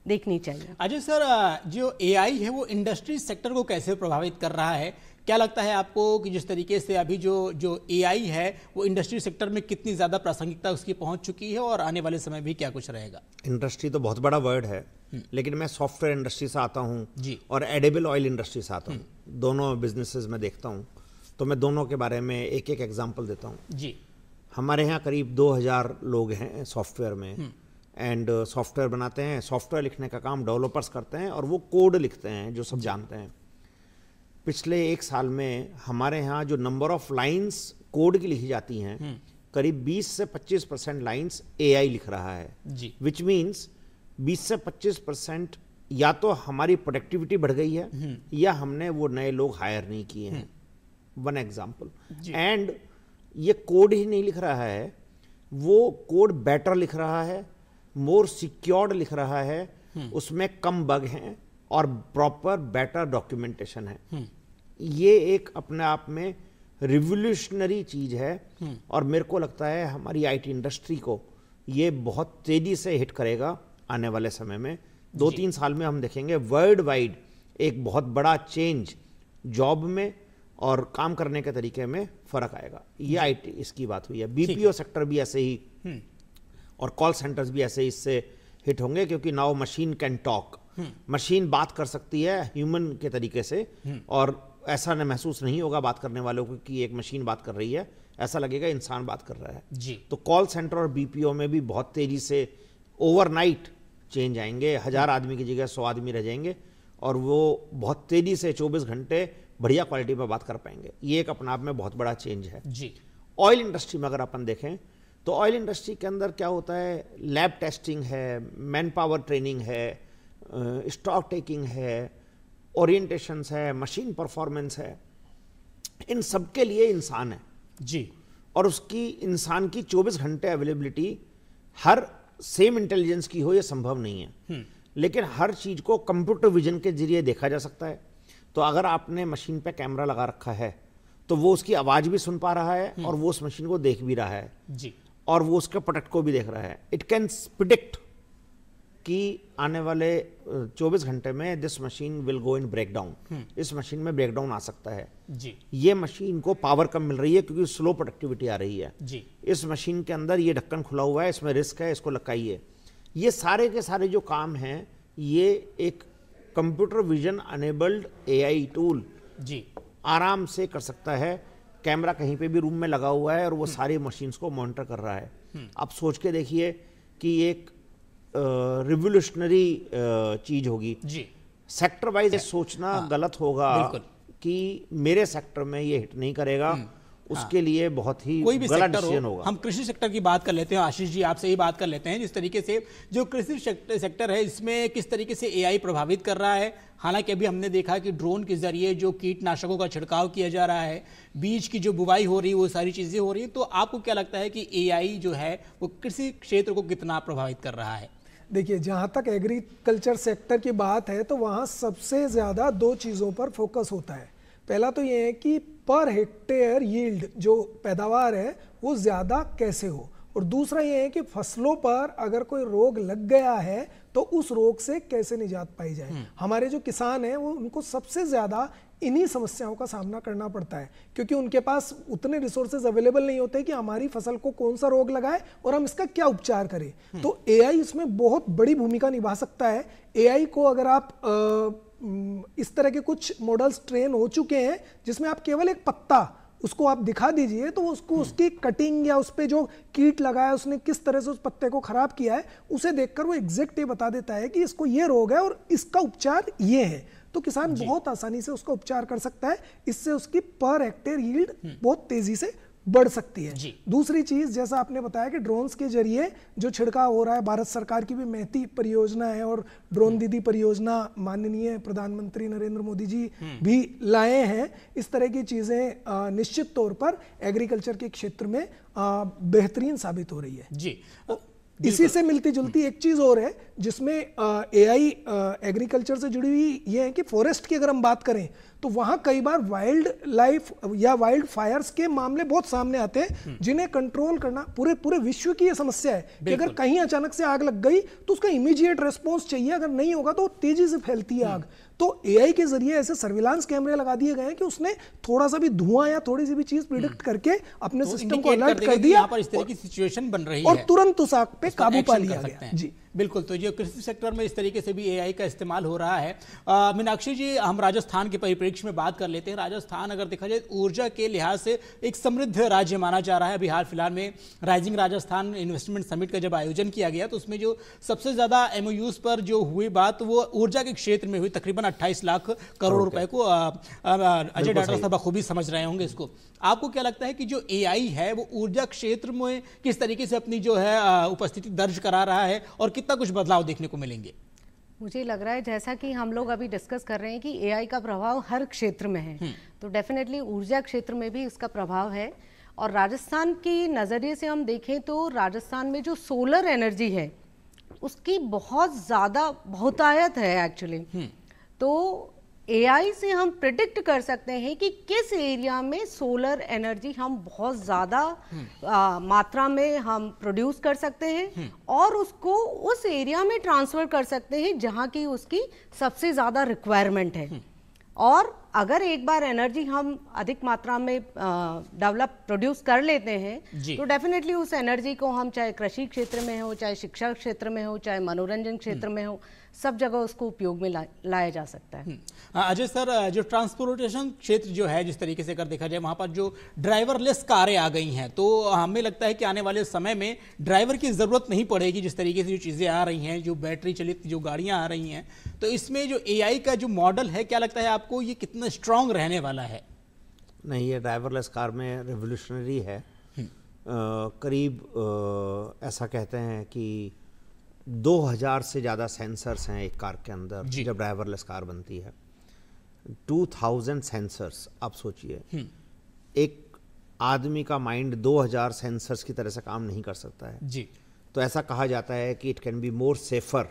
देखनी चाहिए। अजय सर, जो एआई है वो इंडस्ट्री सेक्टर को कैसे प्रभावित कर रहा है? क्या लगता है आपको कि जिस तरीके से अभी जो एआई है वो इंडस्ट्री सेक्टर में कितनी ज़्यादा प्रासंगिकता उसकी पहुंच चुकी है और आने वाले समय भी क्या कुछ रहेगा? इंडस्ट्री तो बहुत बड़ा वर्ड है, लेकिन मैं सॉफ्टवेयर इंडस्ट्री से आता हूँ और एडिबल ऑयल इंडस्ट्री से आता हूँ। दोनों बिजनेसेस में देखता हूँ, तो मैं दोनों के बारे में एक एक एग्जांपल देता हूँ जी। हमारे यहाँ करीब 2000 लोग हैं सॉफ्टवेयर में, एंड सॉफ्टवेयर बनाते हैं। सॉफ्टवेयर लिखने का काम डेवलपर्स करते हैं और वो कोड लिखते हैं जो सब जानते हैं। पिछले एक साल में हमारे यहाँ जो नंबर ऑफ लाइंस कोड की लिखी जाती हैं, करीब 20 से 25% लाइंस एआई लिख रहा है जी। विच मीन्स 20 से 25% या तो हमारी प्रोडक्टिविटी बढ़ गई है या हमने वो नए लोग हायर नहीं किए हैं। One example. एंड ये कोड ही नहीं लिख रहा है, वो कोड बेटर लिख रहा है, मोर सिक्योर्ड लिख रहा है, उसमें कम बग हैं और प्रॉपर बेटर डॉक्यूमेंटेशन है। ये एक अपने आप में रिवोल्यूशनरी चीज है और मेरे को लगता है हमारी आईटी इंडस्ट्री को ये बहुत तेजी से हिट करेगा आने वाले समय में। 2-3 साल में हम देखेंगे वर्ल्ड वाइड एक बहुत बड़ा चेंज जॉब में और काम करने के तरीके में फर्क आएगा। ये आईटी इसकी बात हुई है। बीपीओ सेक्टर भी ऐसे ही और कॉल सेंटर्स भी ऐसे इससे हिट होंगे, क्योंकि now machine can talk. Machine बात कर सकती है ह्यूमन के तरीके से और ऐसा न महसूस नहीं होगा बात करने वालों को कि एक मशीन बात कर रही है, ऐसा लगेगा इंसान बात कर रहा है जी। तो कॉल सेंटर और बीपीओ में भी बहुत तेजी से ओवरनाइट चेंज आएंगे। 1000 आदमी की जगह 100 आदमी रह जाएंगे और वो बहुत तेजी से 24 घंटे बढ़िया क्वालिटी पर बात कर पाएंगे। ये एक अपने आप में बहुत बड़ा चेंज है जी। ऑयल इंडस्ट्री में अगर अपन देखें तो ऑयल इंडस्ट्री के अंदर क्या होता है, लैब टेस्टिंग है, मैन पावर ट्रेनिंग है, स्टॉक टेकिंग है, ओरिएंटेशंस है, मशीन परफॉर्मेंस है। इन सब के लिए इंसान है जी, और उसकी इंसान की 24 घंटे अवेलेबिलिटी हर सेम इंटेलिजेंस की हो ये संभव नहीं है। लेकिन हर चीज को कंप्यूटर विजन के जरिए देखा जा सकता है। तो अगर आपने मशीन पे कैमरा लगा रखा है तो वो उसकी आवाज भी सुन पा रहा है और वो उस मशीन को देख भी रहा है जी, और वो उसके प्रोडक्ट को भी देख रहा है। इट कैन प्रिडिक्ट कि आने वाले 24 घंटे में this machine will go in breakdown. इस मशीन में ब्रेकडाउन आ सकता है जी। ये मशीन को पावर कम मिल रही है क्योंकि स्लो प्रोडक्टिविटी आ रही है जी। इस मशीन के अंदर ये ढक्कन खुला हुआ है, इसमें रिस्क है, इसको लटकाइए। ये सारे के सारे जो काम हैं ये एक computer vision enabled AI tool जी आराम से कर सकता है। कैमरा कहीं पे भी रूम में लगा हुआ है और वो सारी मशीन्स को मॉनिटर कर रहा है। आप सोच के देखिए कि एक रिवोल्यूशनरी चीज होगी जी। सेक्टर वाइज सोचना गलत होगा कि मेरे सेक्टर में ये हिट नहीं करेगा उसके लिए बहुत ही कोई भी गलत सेक्टर डिसीजन हो, होगा। हम कृषि सेक्टर की बात कर लेते हैं। आशीष जी, आपसे ही बात कर लेते हैं, जिस तरीके से जो कृषि सेक्टर है इसमें किस तरीके से एआई प्रभावित कर रहा है। हालांकि अभी हमने देखा कि ड्रोन के जरिए जो कीटनाशकों का छिड़काव किया जा रहा है, बीज की जो बुवाई हो रही है, वो सारी चीजें हो रही है, तो आपको क्या लगता है कि एआई जो है वो कृषि क्षेत्र को कितना प्रभावित कर रहा है? देखिए, जहाँ तक एग्रीकल्चर सेक्टर की बात है तो वहाँ सबसे ज़्यादा दो चीज़ों पर फोकस होता है। पहला तो ये है कि पर हेक्टेयर यील्ड, जो पैदावार है वो ज़्यादा कैसे हो, और दूसरा ये है कि फसलों पर अगर कोई रोग लग गया है तो उस रोग से कैसे निजात पाई जाए। हमारे जो किसान हैं वो उनको सबसे ज़्यादा इन्हीं समस्याओं का सामना करना पड़ता है, क्योंकि उनके पास उतने रिसोर्सेज अवेलेबल नहीं होते कि हमारी फसल को कौन सा रोग लगाए और हम इसका क्या उपचार करें। तो एआई इसमें बहुत बड़ी भूमिका निभा सकता है। एआई को अगर आप इस तरह के कुछ मॉडल्स ट्रेन हो चुके हैं जिसमें आप केवल एक पत्ता उसको आप दिखा दीजिए तो उसको उसकी कटिंग या उस पे जो कीट लगाया उसने किस तरह से उस पत्ते को खराब किया है उसे देखकर वो एग्जैक्ट ये बता देता है कि इसको ये रोग है और इसका उपचार ये है। तो किसान बहुत आसानी से उसका उपचार कर सकता है। इससे उसकी पर हेक्टेयर यील्ड बहुत तेजी से बढ़ सकती है। दूसरी चीज, जैसा आपने बताया कि ड्रोन्स के जरिए जो छिड़काव हो रहा है, भारत सरकार की भी महती परियोजना है और ड्रोन दीदी परियोजना माननीय प्रधानमंत्री नरेंद्र मोदी जी भी लाए हैं। इस तरह की चीजें निश्चित तौर पर एग्रीकल्चर के क्षेत्र में बेहतरीन साबित हो रही है। जी, इसी से मिलती जुलती एक चीज और है जिसमें एआई एग्रीकल्चर से जुड़ी हुई ये है कि फॉरेस्ट की अगर हम बात करें तो वहां कई बार वाइल्ड लाइफ या वाइल्ड फायर्स के मामले बहुत सामने आते हैं जिन्हें कंट्रोल करना पूरे विश्व की ये समस्या है कि अगर कहीं अचानक से आग लग गई तो उसका इमीडिएट रेस्पॉन्स चाहिए, अगर नहीं होगा तो तेजी से फैलती है आग। तो एआई के जरिए ऐसे सर्विलांस कैमरे लगा दिए गए हैं कि उसने थोड़ा सा भी धुआं या थोड़ी सी भी चीज प्रिडिक्ट करके अपने सिस्टम को अलर्ट कर दिया, यहाँ पर इस तरह की सिचुएशन बन रही है और तुरंत उस आग पे काबू पा लिया गया। जी बिल्कुल। तो जो कृषि सेक्टर में इस तरीके से भी एआई का इस्तेमाल हो रहा है। मीनाक्षी जी, हम राजस्थान के परिप्रेक्ष्य में बात कर लेते हैं। राजस्थान अगर देखा जाए ऊर्जा के लिहाज से एक समृद्ध राज्य माना जा रहा है। अभी हाल फिलहाल में राइजिंग राजस्थान इन्वेस्टमेंट समिट का जब आयोजन किया गया तो उसमें जो सबसे ज्यादा एमओयूज पर जो हुई बात वो ऊर्जा के क्षेत्र में हुई। तकरीबन 28 लाख करोड़ रुपए को अजय डाटा साहब बखूबी समझ रहे होंगे इसको। आपको क्या लगता है कि जो एआई है वो ऊर्जा क्षेत्र में किस तरीके से अपनी जो है उपस्थिति दर्ज करा रहा है और कितना कुछ बदलाव देखने को मिलेंगे? मुझे लग रहा है जैसा कि हम लोग अभी डिस्कस कर रहे हैं कि एआई का प्रभाव हर क्षेत्र में है, तो डेफिनेटली ऊर्जा क्षेत्र में भी इसका प्रभाव है। और राजस्थान की नज़रिए से हम देखें तो राजस्थान में जो सोलर एनर्जी है उसकी बहुत ज़्यादा बहुतायत है एक्चुअली। तो एआई से हम प्रिडिक्ट कर सकते हैं कि किस एरिया में सोलर एनर्जी हम बहुत ज़्यादा मात्रा में हम प्रोड्यूस कर सकते हैं और उसको उस एरिया में ट्रांसफ़र कर सकते हैं जहाँ की उसकी सबसे ज़्यादा रिक्वायरमेंट है। और अगर एक बार एनर्जी हम अधिक मात्रा में प्रोड्यूस कर लेते हैं तो डेफिनेटली उस एनर्जी को हम चाहे कृषि क्षेत्र में हो, चाहे शिक्षा क्षेत्र में हो, चाहे मनोरंजन क्षेत्र में हो, सब जगह उसको उपयोग में लाया जा सकता है। अजय सर, जो ट्रांसपोर्टेशन क्षेत्र जो है जिस तरीके से अगर देखा जाए वहाँ पर जो ड्राइवरलेस कारें आ गई हैं तो हमें लगता है कि आने वाले समय में ड्राइवर की ज़रूरत नहीं पड़ेगी। जिस तरीके से जो चीज़ें आ रही हैं, जो बैटरी चलित जो गाड़ियाँ आ रही हैं, तो इसमें जो एआई का जो मॉडल है, क्या लगता है आपको ये कितना स्ट्रांग रहने वाला है? नहीं, ये ड्राइवरलेस कार में रेवोल्यूशनरी है। करीब ऐसा कहते हैं कि 2000 से ज़्यादा सेंसर्स हैं एक कार के अंदर जब ड्राइवरलेस कार बनती है। 2000 सेंसर्स, आप सोचिए एक आदमी का माइंड 2000 सेंसर्स की तरह से काम नहीं कर सकता है जी। तो ऐसा कहा जाता है कि it can be more safer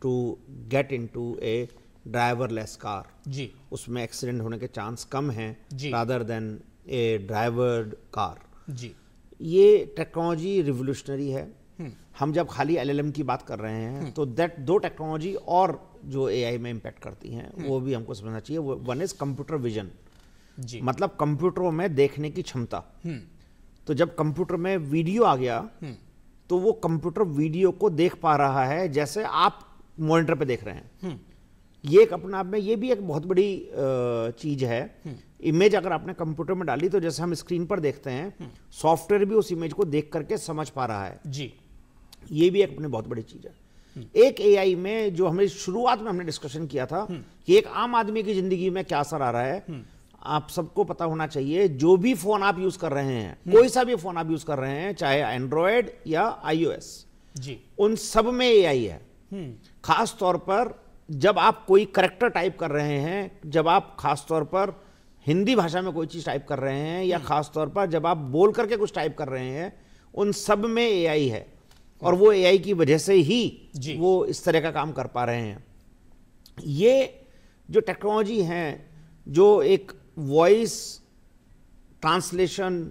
to get into a driverless car जी। उसमें एक्सीडेंट होने के चांस कम हैं rather than a driven car जी। ये टेक्नोलॉजी रिवोल्यूशनरी है। हम जब खाली एलएलएम की बात कर रहे हैं तो दैट दो टेक्नोलॉजी और जो एआई में इम्पैक्ट करती हैं वो भी हमको समझना चाहिए। वन इज कंप्यूटर विजन, मतलब कंप्यूटरों में देखने की क्षमता। तो जब कंप्यूटर में वीडियो आ गया तो वो कंप्यूटर वीडियो को देख पा रहा है जैसे आप मॉनिटर पे देख रहे हैं। ये एक अपने आप में ये भी एक बहुत बड़ी चीज है। इमेज अगर आपने कंप्यूटर में डाली तो जैसे हम स्क्रीन पर देखते हैं, सॉफ्टवेयर भी उस इमेज को देख करके समझ पा रहा है जी। ये भी एक अपने बहुत बड़ी चीज है। एक एआई में जो हमने शुरुआत में हमने डिस्कशन किया था कि एक आम आदमी की जिंदगी में क्या असर आ रहा है। आप सबको पता होना चाहिए, जो भी फोन आप यूज कर रहे हैं, कोई सा भी फोन आप यूज कर रहे हैं, चाहे एंड्रॉयड या iOS, जी, उन सब में एआई है। खास तौर पर जब आप कोई करैक्टर टाइप कर रहे हैं, जब आप खास तौर पर हिंदी भाषा में कोई चीज टाइप कर रहे हैं, या खास तौर पर जब आप बोल करके कुछ टाइप कर रहे हैं, उन सब में एआई है। और वो एआई की वजह से ही वो इस तरह का काम कर पा रहे हैं। ये जो टेक्नोलॉजी है, जो एक voice translation,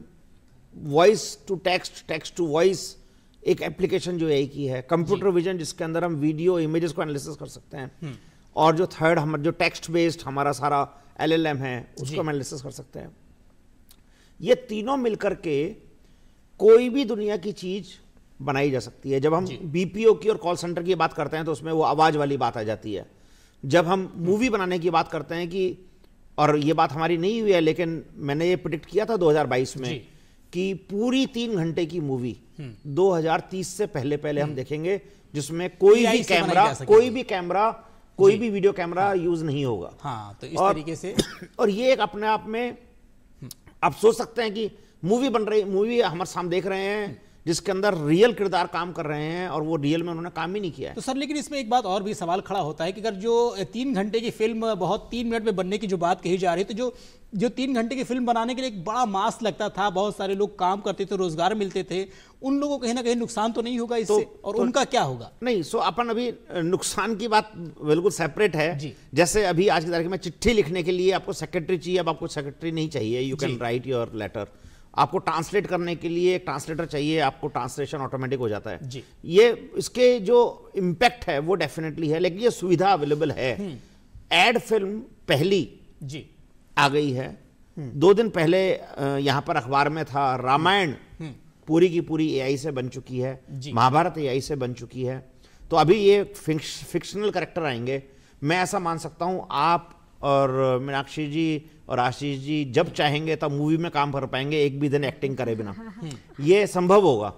voice to text, text to voice, एक एप्लीकेशन जो एआई की है, कंप्यूटर विजन जिसके अंदर हम वीडियो इमेजेस को एनालिसिस कर सकते हैं, और जो थर्ड हमारा जो टेक्स्ट बेस्ड हमारा सारा एलएलएम है उसको एनालिसिस कर सकते हैं। ये तीनों मिलकर के कोई भी दुनिया की चीज बनाई जा सकती है। जब हम बीपीओ की और कॉल सेंटर की बात करते हैं तो उसमें वो आवाज वाली बात आ जाती है। जब हम मूवी बनाने की बात करते हैं कि, और ये बात हमारी नहीं हुई है लेकिन मैंने ये प्रेडिक्ट किया था 2022 में कि पूरी 3 घंटे की मूवी 2030 से पहले हम देखेंगे जिसमें कोई भी वीडियो कैमरा यूज नहीं होगा। हाँ, तो इस तरीके से और ये एक अपने आप में आप सोच सकते हैं कि मूवी बन रही, मूवी हमारे सामने देख रहे हैं जिसके अंदर रियल किरदार काम कर रहे हैं और वो रियल में उन्होंने काम ही नहीं किया है। तो सर, लेकिन इसमें एक बात और भी सवाल खड़ा होता है कि अगर जो 3 घंटे की फिल्म बहुत 3 मिनट में बनने की जो बात कही जा रही है, तो जो 3 घंटे की फिल्म बनाने के लिए एक बड़ा मास लगता था, बहुत सारे लोग काम करते थे, रोजगार मिलते थे, उन लोगों को कहीं ना कहीं नुकसान तो नहीं होगा इससे? और उनका क्या होगा? नहीं, सो अपन अभी नुकसान की बात बिल्कुल सेपरेट है। जैसे अभी आज की तारीख में चिट्ठी लिखने के लिए आपको सेक्रेटरी चाहिए, अब आपको सेक्रेटरी नहीं चाहिए, you can write your letter. आपको ट्रांसलेट करने के लिए एक ट्रांसलेटर चाहिए, आपको ट्रांसलेशन ऑटोमेटिक हो जाता है जी। ये इसके जो इम्पैक्ट है वो डेफिनेटली है, लेकिन ये सुविधा अवेलेबल है। एड फिल्म पहली जी आ गई है। 2 दिन पहले यहां पर अखबार में था, रामायण पूरी की पूरी एआई से बन चुकी है, महाभारत एआई से बन चुकी है। तो अभी ये फिक्शनल कैरेक्टर आएंगे। मैं ऐसा मान सकता हूं आप और मीनाक्षी जी और आशीष जी जब चाहेंगे तब मूवी में काम कर पाएंगे, एक भी दिन एक्टिंग करे बिना। ये संभव होगा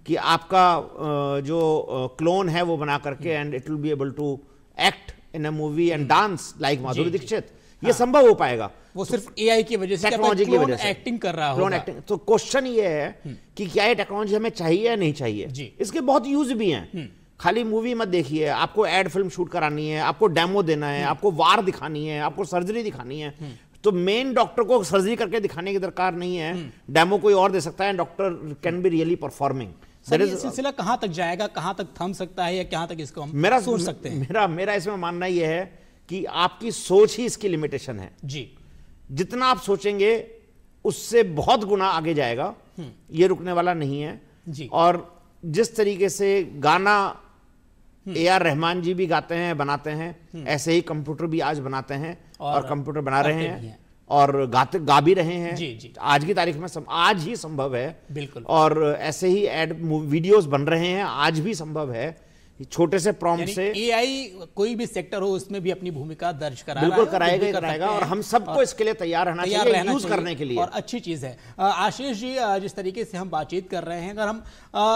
कि आपका जो क्लोन है वो बना करके and it will be able to act in a movie and dance like Madhuri Dixit. ये संभव हो पाएगा, वो सिर्फ एआई की वजह से, टेक्नोलॉजी की वजह से एक्टिंग कर रहा होगा। तो क्वेश्चन ये है कि क्या ये टेक्नोलॉजी हमें चाहिए या नहीं चाहिए। इसके बहुत यूज भी हैं। खाली मूवी मत देखिए, आपको एड फिल्म शूट करानी है, आपको डेमो देना है, आपको वार दिखानी है, आपको सर्जरी दिखानी है, तो मेन डॉक्टर को सर्जरी करके दिखाने की दरकार नहीं है, डेमो कोई और दे सकता है, doctor can be really performing. ये सिलसिला कहां तक जाएगा, कहां तक थम सकता है, या कहां तक इसको हम सोच सकते हैं? मेरा इसमें मानना यह है कि आपकी सोच ही इसकी लिमिटेशन है जी। जितना आप सोचेंगे उससे बहुत गुना आगे जाएगा, ये रुकने वाला नहीं है जी। और जिस तरीके से गाना AR रहमान जी भी गाते हैं, बनाते हैं, ऐसे ही कंप्यूटर भी आज बनाते हैं और कंप्यूटर बना रहे हैं और गा भी रहे हैं जी। आज की तारीख में आज ही संभव है बिल्कुल। और ऐसे ही एड वीडियोस बन रहे हैं, आज भी संभव है। छोटे से प्रॉम्प्ट से एआई कोई भी सेक्टर हो उसमें भी अपनी भूमिका दर्ज बिल्कुल कराएगा और हम सबको इसके लिए तैयार रहना चाहिए, यूज करने के लिए। और अच्छी चीज है। आशीष जी, जिस तरीके से हम बातचीत कर रहे हैं, अगर हम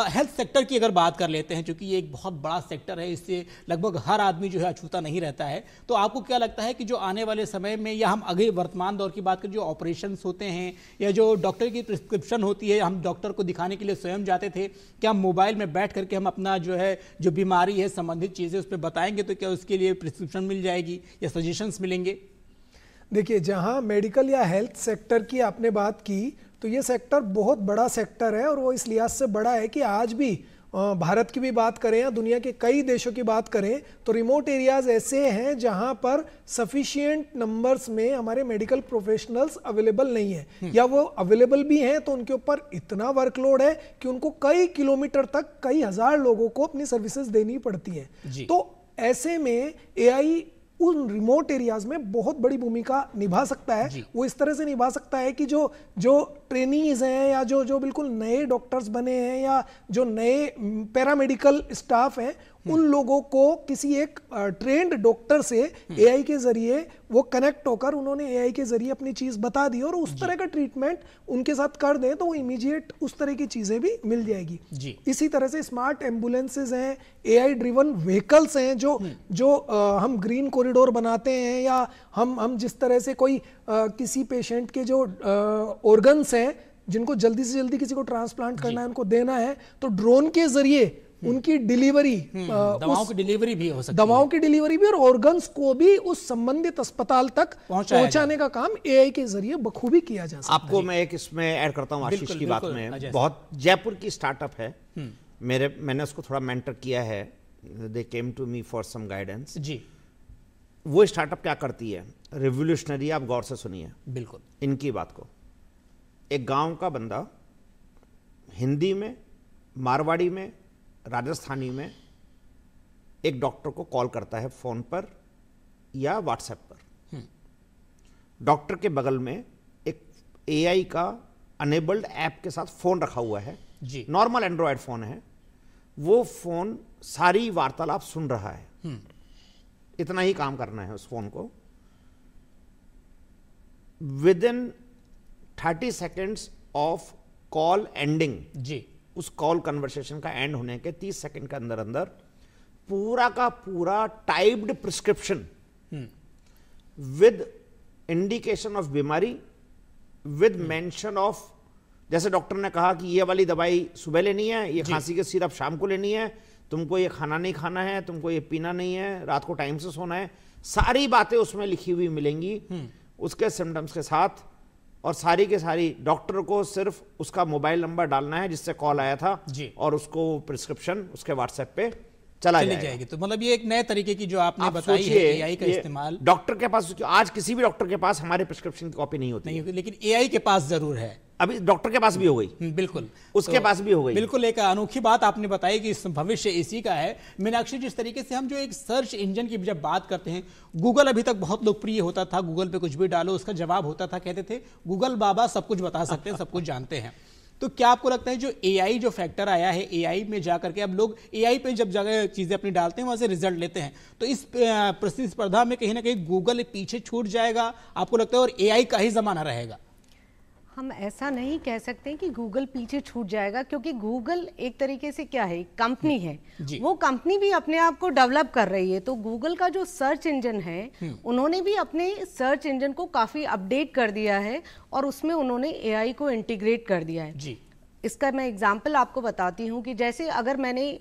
हेल्थ सेक्टर की अगर बात कर लेते हैं, क्योंकि ये एक बहुत बड़ा सेक्टर है, इससे लगभग हर आदमी जो है अछूता नहीं रहता है, तो आपको क्या लगता है कि जो आने वाले समय में, या हम अगले वर्तमान दौर की बात करें, जो ऑपरेशन होते हैं या जो डॉक्टर की प्रिस्क्रिप्शन होती है, हम डॉक्टर को दिखाने के लिए स्वयं जाते थे, क्या मोबाइल में बैठ करके हम अपना जो है जो बीमारी है, संबंधित चीजें उस पर बताएंगे, तो क्या उसके लिए प्रिस्क्रिप्शन मिल जाएगी या सजेशंस मिलेंगे? देखिए, जहां मेडिकल या हेल्थ सेक्टर की आपने बात की, तो ये सेक्टर बहुत बड़ा सेक्टर है, और वो इस लिहाज से बड़ा है कि आज भी भारत की भी बात करें या दुनिया के कई देशों की बात करें, तो रिमोट एरियाज ऐसे हैं जहां पर सफिशिएंट नंबर्स में हमारे मेडिकल प्रोफेशनल्स अवेलेबल नहीं है, या वो अवेलेबल भी हैं तो उनके ऊपर इतना वर्कलोड है कि उनको कई किलोमीटर तक कई हजार लोगों को अपनी सर्विसेज देनी पड़ती है। तो ऐसे में एआई उन रिमोट एरियाज में बहुत बड़ी भूमिका निभा सकता है। वो इस तरह से निभा सकता है कि जो ट्रेनीज हैं, या जो बिल्कुल नए डॉक्टर्स बने हैं, या जो नए पैरामेडिकल स्टाफ हैं, उन लोगों को किसी एक ट्रेंड डॉक्टर से एआई के जरिए वो कनेक्ट होकर उन्होंने एआई के जरिए अपनी चीज बता दी और उस तरह का ट्रीटमेंट उनके साथ कर दें, तो वो इमीडिएट उस तरह की चीजें भी मिल जाएगी जी। इसी तरह से स्मार्ट एम्बुलेंसेज हैं, एआई ड्रिवन व्हीकल्स हैं, जो हम ग्रीन कॉरिडोर बनाते हैं, या हम जिस तरह से कोई किसी पेशेंट के जो ऑर्गन्स हैं जिनको जल्दी से जल्दी किसी को ट्रांसप्लांट करना है, उनको देना है, तो ड्रोन के जरिए उनकी डिलीवरी, दवाओं की डिलीवरी भी हो सकती है, दवाओं की डिलीवरी भी और ऑर्गन्स को भी उस संबंधित अस्पताल तक पहुंचाने का काम एआई के जरिए बखूबी किया जा सकता है। आपको मैं एक इसमें ऐड करता हूं आशीष की बात में, बहुत जयपुर की स्टार्टअप है, मैंने उसको थोड़ा मेंटर किया है, they came to me for some guidance जी। वो स्टार्टअप क्या करती है, रिवोल्यूशनरी, आप गौर से सुनिए बिल्कुल इनकी बात को। एक गांव का बंदा हिंदी में, मारवाड़ी में, राजस्थानी में एक डॉक्टर को कॉल करता है फोन पर या व्हाट्सएप पर। डॉक्टर के बगल में एक एआई का अनेबल्ड ऐप के साथ फोन रखा हुआ है जी। नॉर्मल एंड्रॉयड फोन है, वो फोन सारी वार्तालाप सुन रहा है। इतना ही काम करना है उस फोन को। Within 30 seconds of call ending जी, उस कॉल कन्वर्सेशन का एंड होने के 30 सेकंड के अंदर अंदर पूरा का पूरा typed prescription with indication of बीमारी, विद मेंशन ऑफ, जैसे डॉक्टर ने कहा कि ये वाली दवाई सुबह लेनी है, ये खांसी के सिरप शाम को लेनी है, तुमको ये खाना नहीं खाना है, तुमको ये पीना नहीं है, रात को टाइम से सोना है, सारी बातें उसमें लिखी हुई मिलेंगी उसके सिम्टम्स के साथ। और सारी के सारी डॉक्टर को सिर्फ उसका मोबाइल नंबर डालना है जिससे कॉल आया था जी। और उसको प्रिस्क्रिप्शन उसके व्हाट्सएप पे चला जाएगी। तो मतलब ये एक नए तरीके की जो आपने बताई है एआई का इस्तेमाल। डॉक्टर के पास, आज किसी भी डॉक्टर के पास हमारे प्रिस्क्रिप्शन की कॉपी नहीं होती, लेकिन एआई के पास जरूर है। अभी डॉक्टर के पास भी हो गई, बिल्कुल उसके पास भी हो गई। बिल्कुल एक अनोखी बात आपने बताई कि भविष्य इसी का है। मीनाक्षी, जिस तरीके से हम जो एक सर्च इंजन की जब बात करते हैं, गूगल अभी तक बहुत लोकप्रिय होता था, गूगल पे कुछ भी डालो उसका जवाब होता था, कहते थे गूगल बाबा सब कुछ बता सकते हैं, सब कुछ जानते हैं। तो क्या आपको लगता है जो एआई जो फैक्टर आया है, एआई में जाकर के अब लोग एआई पे जब जगह चीजें अपनी डालते हैं वहां से रिजल्ट लेते हैं, तो इस प्रतिस्पर्धा में कहीं ना कहीं गूगल पीछे छूट जाएगा आपको लगता है, और एआई का ही जमाना रहेगा? हम ऐसा नहीं कह सकते कि गूगल पीछे छूट जाएगा, क्योंकि गूगल एक तरीके से क्या है, कंपनी है, वो कंपनी भी अपने आप को डेवलप कर रही है। तो गूगल का जो सर्च इंजन है, उन्होंने भी अपने सर्च इंजन को काफी अपडेट कर दिया है और उसमें उन्होंने एआई को इंटीग्रेट कर दिया है जी। इसका मैं एग्जांपल आपको बताती हूँ कि जैसे अगर मैंने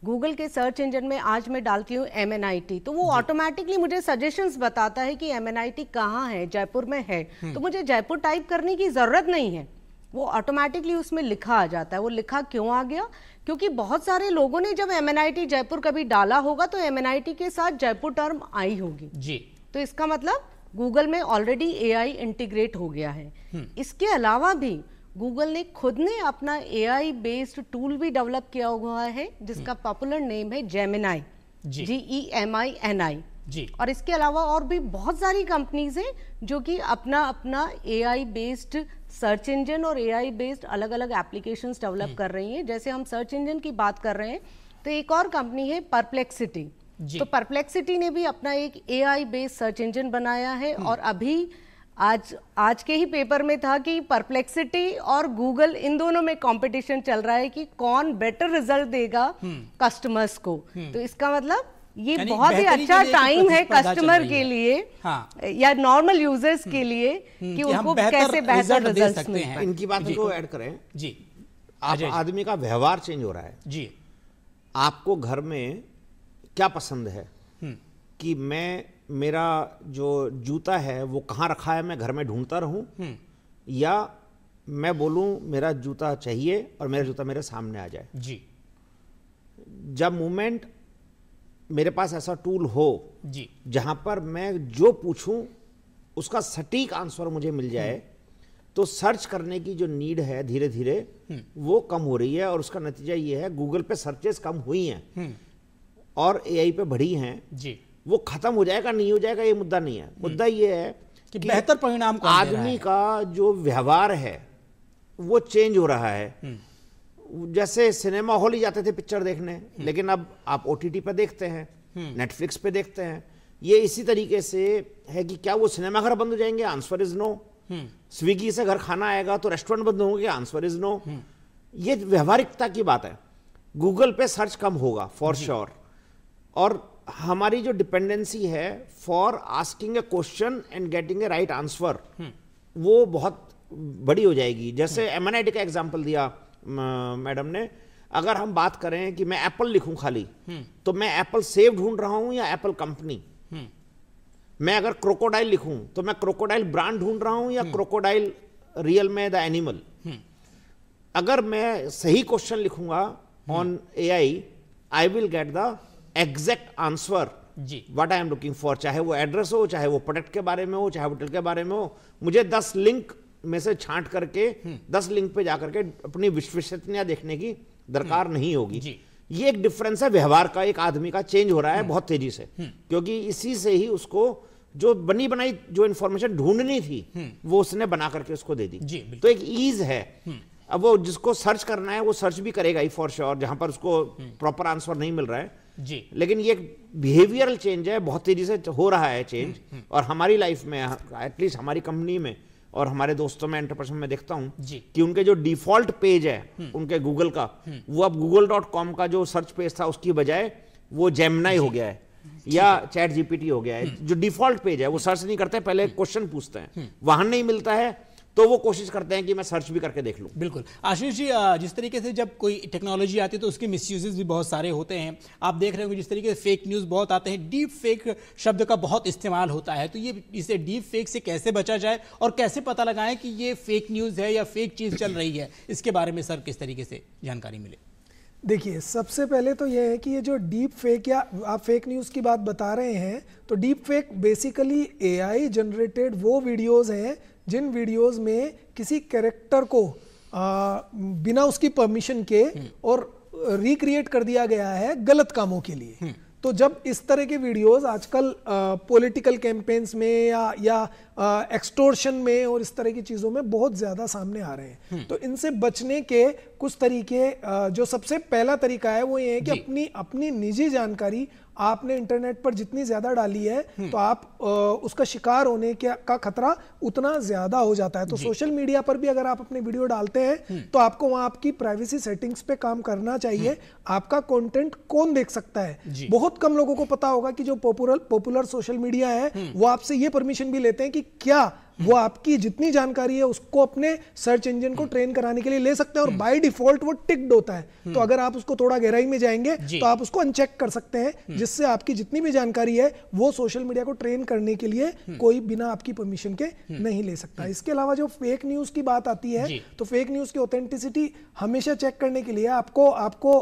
गूगल के सर्च इंजन में आज मैं डालती हूँ MNIT, तो वो ऑटोमेटिकली मुझे सजेशंस बताता है कि MNIT कहाँ है, जयपुर में है, तो मुझे जयपुर टाइप करने की जरूरत नहीं है, वो ऑटोमेटिकली उसमें लिखा आ जाता है। वो लिखा क्यों आ गया? क्योंकि बहुत सारे लोगों ने जब MNIT जयपुर कभी डाला होगा तो MNIT के साथ जयपुर टर्म आई होगी जी। तो इसका मतलब गूगल में ऑलरेडी AI इंटीग्रेट हो गया है। इसके अलावा भी गूगल ने खुद ने अपना AI बेस्ड टूल भी डेवलप किया हुआ है जिसका पॉपुलर नेम है जेमिनाई, GEMINI जी। और इसके अलावा और भी बहुत सारी कंपनीज हैं जो कि अपना अपना AI बेस्ड सर्च इंजन और AI बेस्ड अलग अलग एप्लीकेशंस डेवलप कर रही हैं। जैसे हम सर्च इंजन की बात कर रहे हैं तो एक और कंपनी है परप्लेक्सिटी, तो परप्लेक्सिटी ने भी अपना एक AI बेस्ड सर्च इंजन बनाया है। और अभी आज के ही पेपर में था कि परप्लेक्सिटी और गूगल इन दोनों में कंपटीशन चल रहा है कि कौन बेटर रिजल्ट देगा कस्टमर्स को। तो इसका मतलब ये बहुत ही अच्छा टाइम है कस्टमर के लिए या नॉर्मल यूजर्स के लिए कि उनको कैसे बेहतर रिजल्ट्स मिलते हैं। इनकी बात को ऐड करें जी, आदमी का व्यवहार चेंज हो रहा है जी। आपको घर में क्या पसंद है कि मेरा जो जूता है वो कहाँ रखा है, मैं घर में ढूंढता रहूं, या मैं बोलूं मेरा जूता चाहिए और मेरा जूता मेरे सामने आ जाए जी। जब मोमेंट मेरे पास ऐसा टूल हो जी जहां पर मैं जो पूछूं उसका सटीक आंसर मुझे मिल जाए, तो सर्च करने की जो नीड है धीरे धीरे वो कम हो रही है। और उसका नतीजा ये है गूगल पे सर्चेस कम हुई हैं और AI पे बढ़ी हैं जी। वो खत्म हो जाएगा नहीं हो जाएगा ये मुद्दा नहीं है, मुद्दा ये है कि बेहतर परिणाम आदमी का जो व्यवहार है वो चेंज हो रहा है। जैसे सिनेमा हॉल ही जाते थे पिक्चर देखने, लेकिन अब आप OTT पे देखते हैं, नेटफ्लिक्स पे देखते हैं। ये इसी तरीके से है कि क्या वो सिनेमा घर बंद हो जाएंगे? Answer is no. स्विगी से घर खाना आएगा तो रेस्टोरेंट बंद होंगे? Answer is no. ये व्यवहारिकता की बात है। गूगल पे सर्च कम होगा फॉर श्योर, और हमारी जो डिपेंडेंसी है for asking A question and getting a right answer, वो बहुत बड़ी हो जाएगी। जैसे एमएनआईटी का एग्जांपल दिया मैडम ने, अगर हम बात करें कि मैं एप्पल लिखूं खाली, तो मैं एप्पल सेव ढूंढ रहा हूं या एप्पल कंपनी। मैं अगर क्रोकोडाइल लिखूं तो मैं क्रोकोडाइल ब्रांड ढूंढ रहा हूं या क्रोकोडाइल रियल में द एनिमल। अगर मैं सही क्वेश्चन लिखूंगा on AI, I will get the exact answer what I am looking for, चाहे वो एड्रेस हो, चाहे वो प्रोडक्ट के बारे में हो, चाहे होटल के बारे में हो। मुझे 10 लिंक में से छांट करके 10 लिंक पे जाकर के अपनी विश्वसनीयता देखने की दरकार नहीं होगी। ये एक डिफरेंस है व्यवहार का, एक आदमी का चेंज हो रहा है बहुत तेजी से, क्योंकि इसी से ही उसको जो बनी बनाई जो इंफॉर्मेशन ढूंढनी थी वो उसने बना करके उसको दे दी। तो एक ईज है। अब वो जिसको सर्च करना है वो सर्च भी करेगा ही फॉर श्योर, जहां पर उसको प्रॉपर आंसर नहीं मिल रहा है जी। लेकिन ये बिहेवियरल चेंज है, बहुत तेजी से हो रहा है चेंज। और हमारी लाइफ में, एटलीस्ट हमारी कंपनी में और हमारे दोस्तों में, एंटरप्रेन्योर में देखता हूं कि उनके जो डिफॉल्ट पेज है उनके गूगल का, वो अब google.com का जो सर्च पेज था उसकी बजाय वो जेमिनी हो गया है या चैट जीपीटी हो गया है। जो डिफॉल्ट पेज है वो सर्च नहीं करते, पहले क्वेश्चन पूछते हैं, वहां नहीं मिलता है तो वो कोशिश करते हैं कि मैं सर्च भी करके देख लूं। बिल्कुल आशीष जी, जिस तरीके से जब कोई टेक्नोलॉजी आती है तो उसके मिसयूजेस भी बहुत सारे होते हैं। आप देख रहे हो जिस तरीके से फेक न्यूज़ बहुत आते हैं, डीप फेक शब्द का बहुत इस्तेमाल होता है। तो ये इसे डीप फेक से कैसे बचा जाए और कैसे पता लगाएं कि ये फेक न्यूज़ है या फेक चीज़ चल रही है, इसके बारे में सर किस तरीके से जानकारी मिले? देखिए, सबसे पहले तो यह है कि ये जो डीप फेक या आप फेक न्यूज़ की बात बता रहे हैं, तो deep fake basically AI generated वो वीडियोस हैं जिन वीडियोस में किसी कैरेक्टर को बिना उसकी परमिशन के और रिक्रिएट कर दिया गया है गलत कामों के लिए। तो जब इस तरह के वीडियोस आजकल पॉलिटिकल कैंपेन्स में या एक्सटोर्शन में और इस तरह की चीज़ों में बहुत ज़्यादा सामने आ रहे हैं, तो इनसे बचने के कुछ तरीके, जो सबसे पहला तरीका है वो ये है कि अपनी निजी जानकारी आपने इंटरनेट पर जितनी ज्यादा डाली है तो आप उसका शिकार होने का खतरा उतना ज्यादा हो जाता है। तो सोशल मीडिया पर भी अगर आप अपने वीडियो डालते हैं तो आपको वहां आपकी प्राइवेसी सेटिंग्स पे काम करना चाहिए। आपका कंटेंट कौन देख सकता है? बहुत कम लोगों को पता होगा कि जो पॉपुलर सोशल मीडिया है वो आपसे ये परमिशन भी लेते हैं कि क्या वो आपकी जितनी जानकारी है उसको अपने सर्च इंजन को ट्रेन कराने के लिए ले सकते हैं, और बाय डिफॉल्ट वो टिक्ड होता है। तो अगर आप उसको थोड़ा गहराई में जाएंगे तो आप उसको अनचेक कर सकते हैं, जिससे आपकी जितनी भी जानकारी है वो सोशल मीडिया को ट्रेन करने के लिए कोई बिना आपकी परमिशन के नहीं ले सकता। इसके अलावा जो फेक न्यूज की बात आती है, तो फेक न्यूज की ऑथेंटिसिटी हमेशा चेक करने के लिए आपको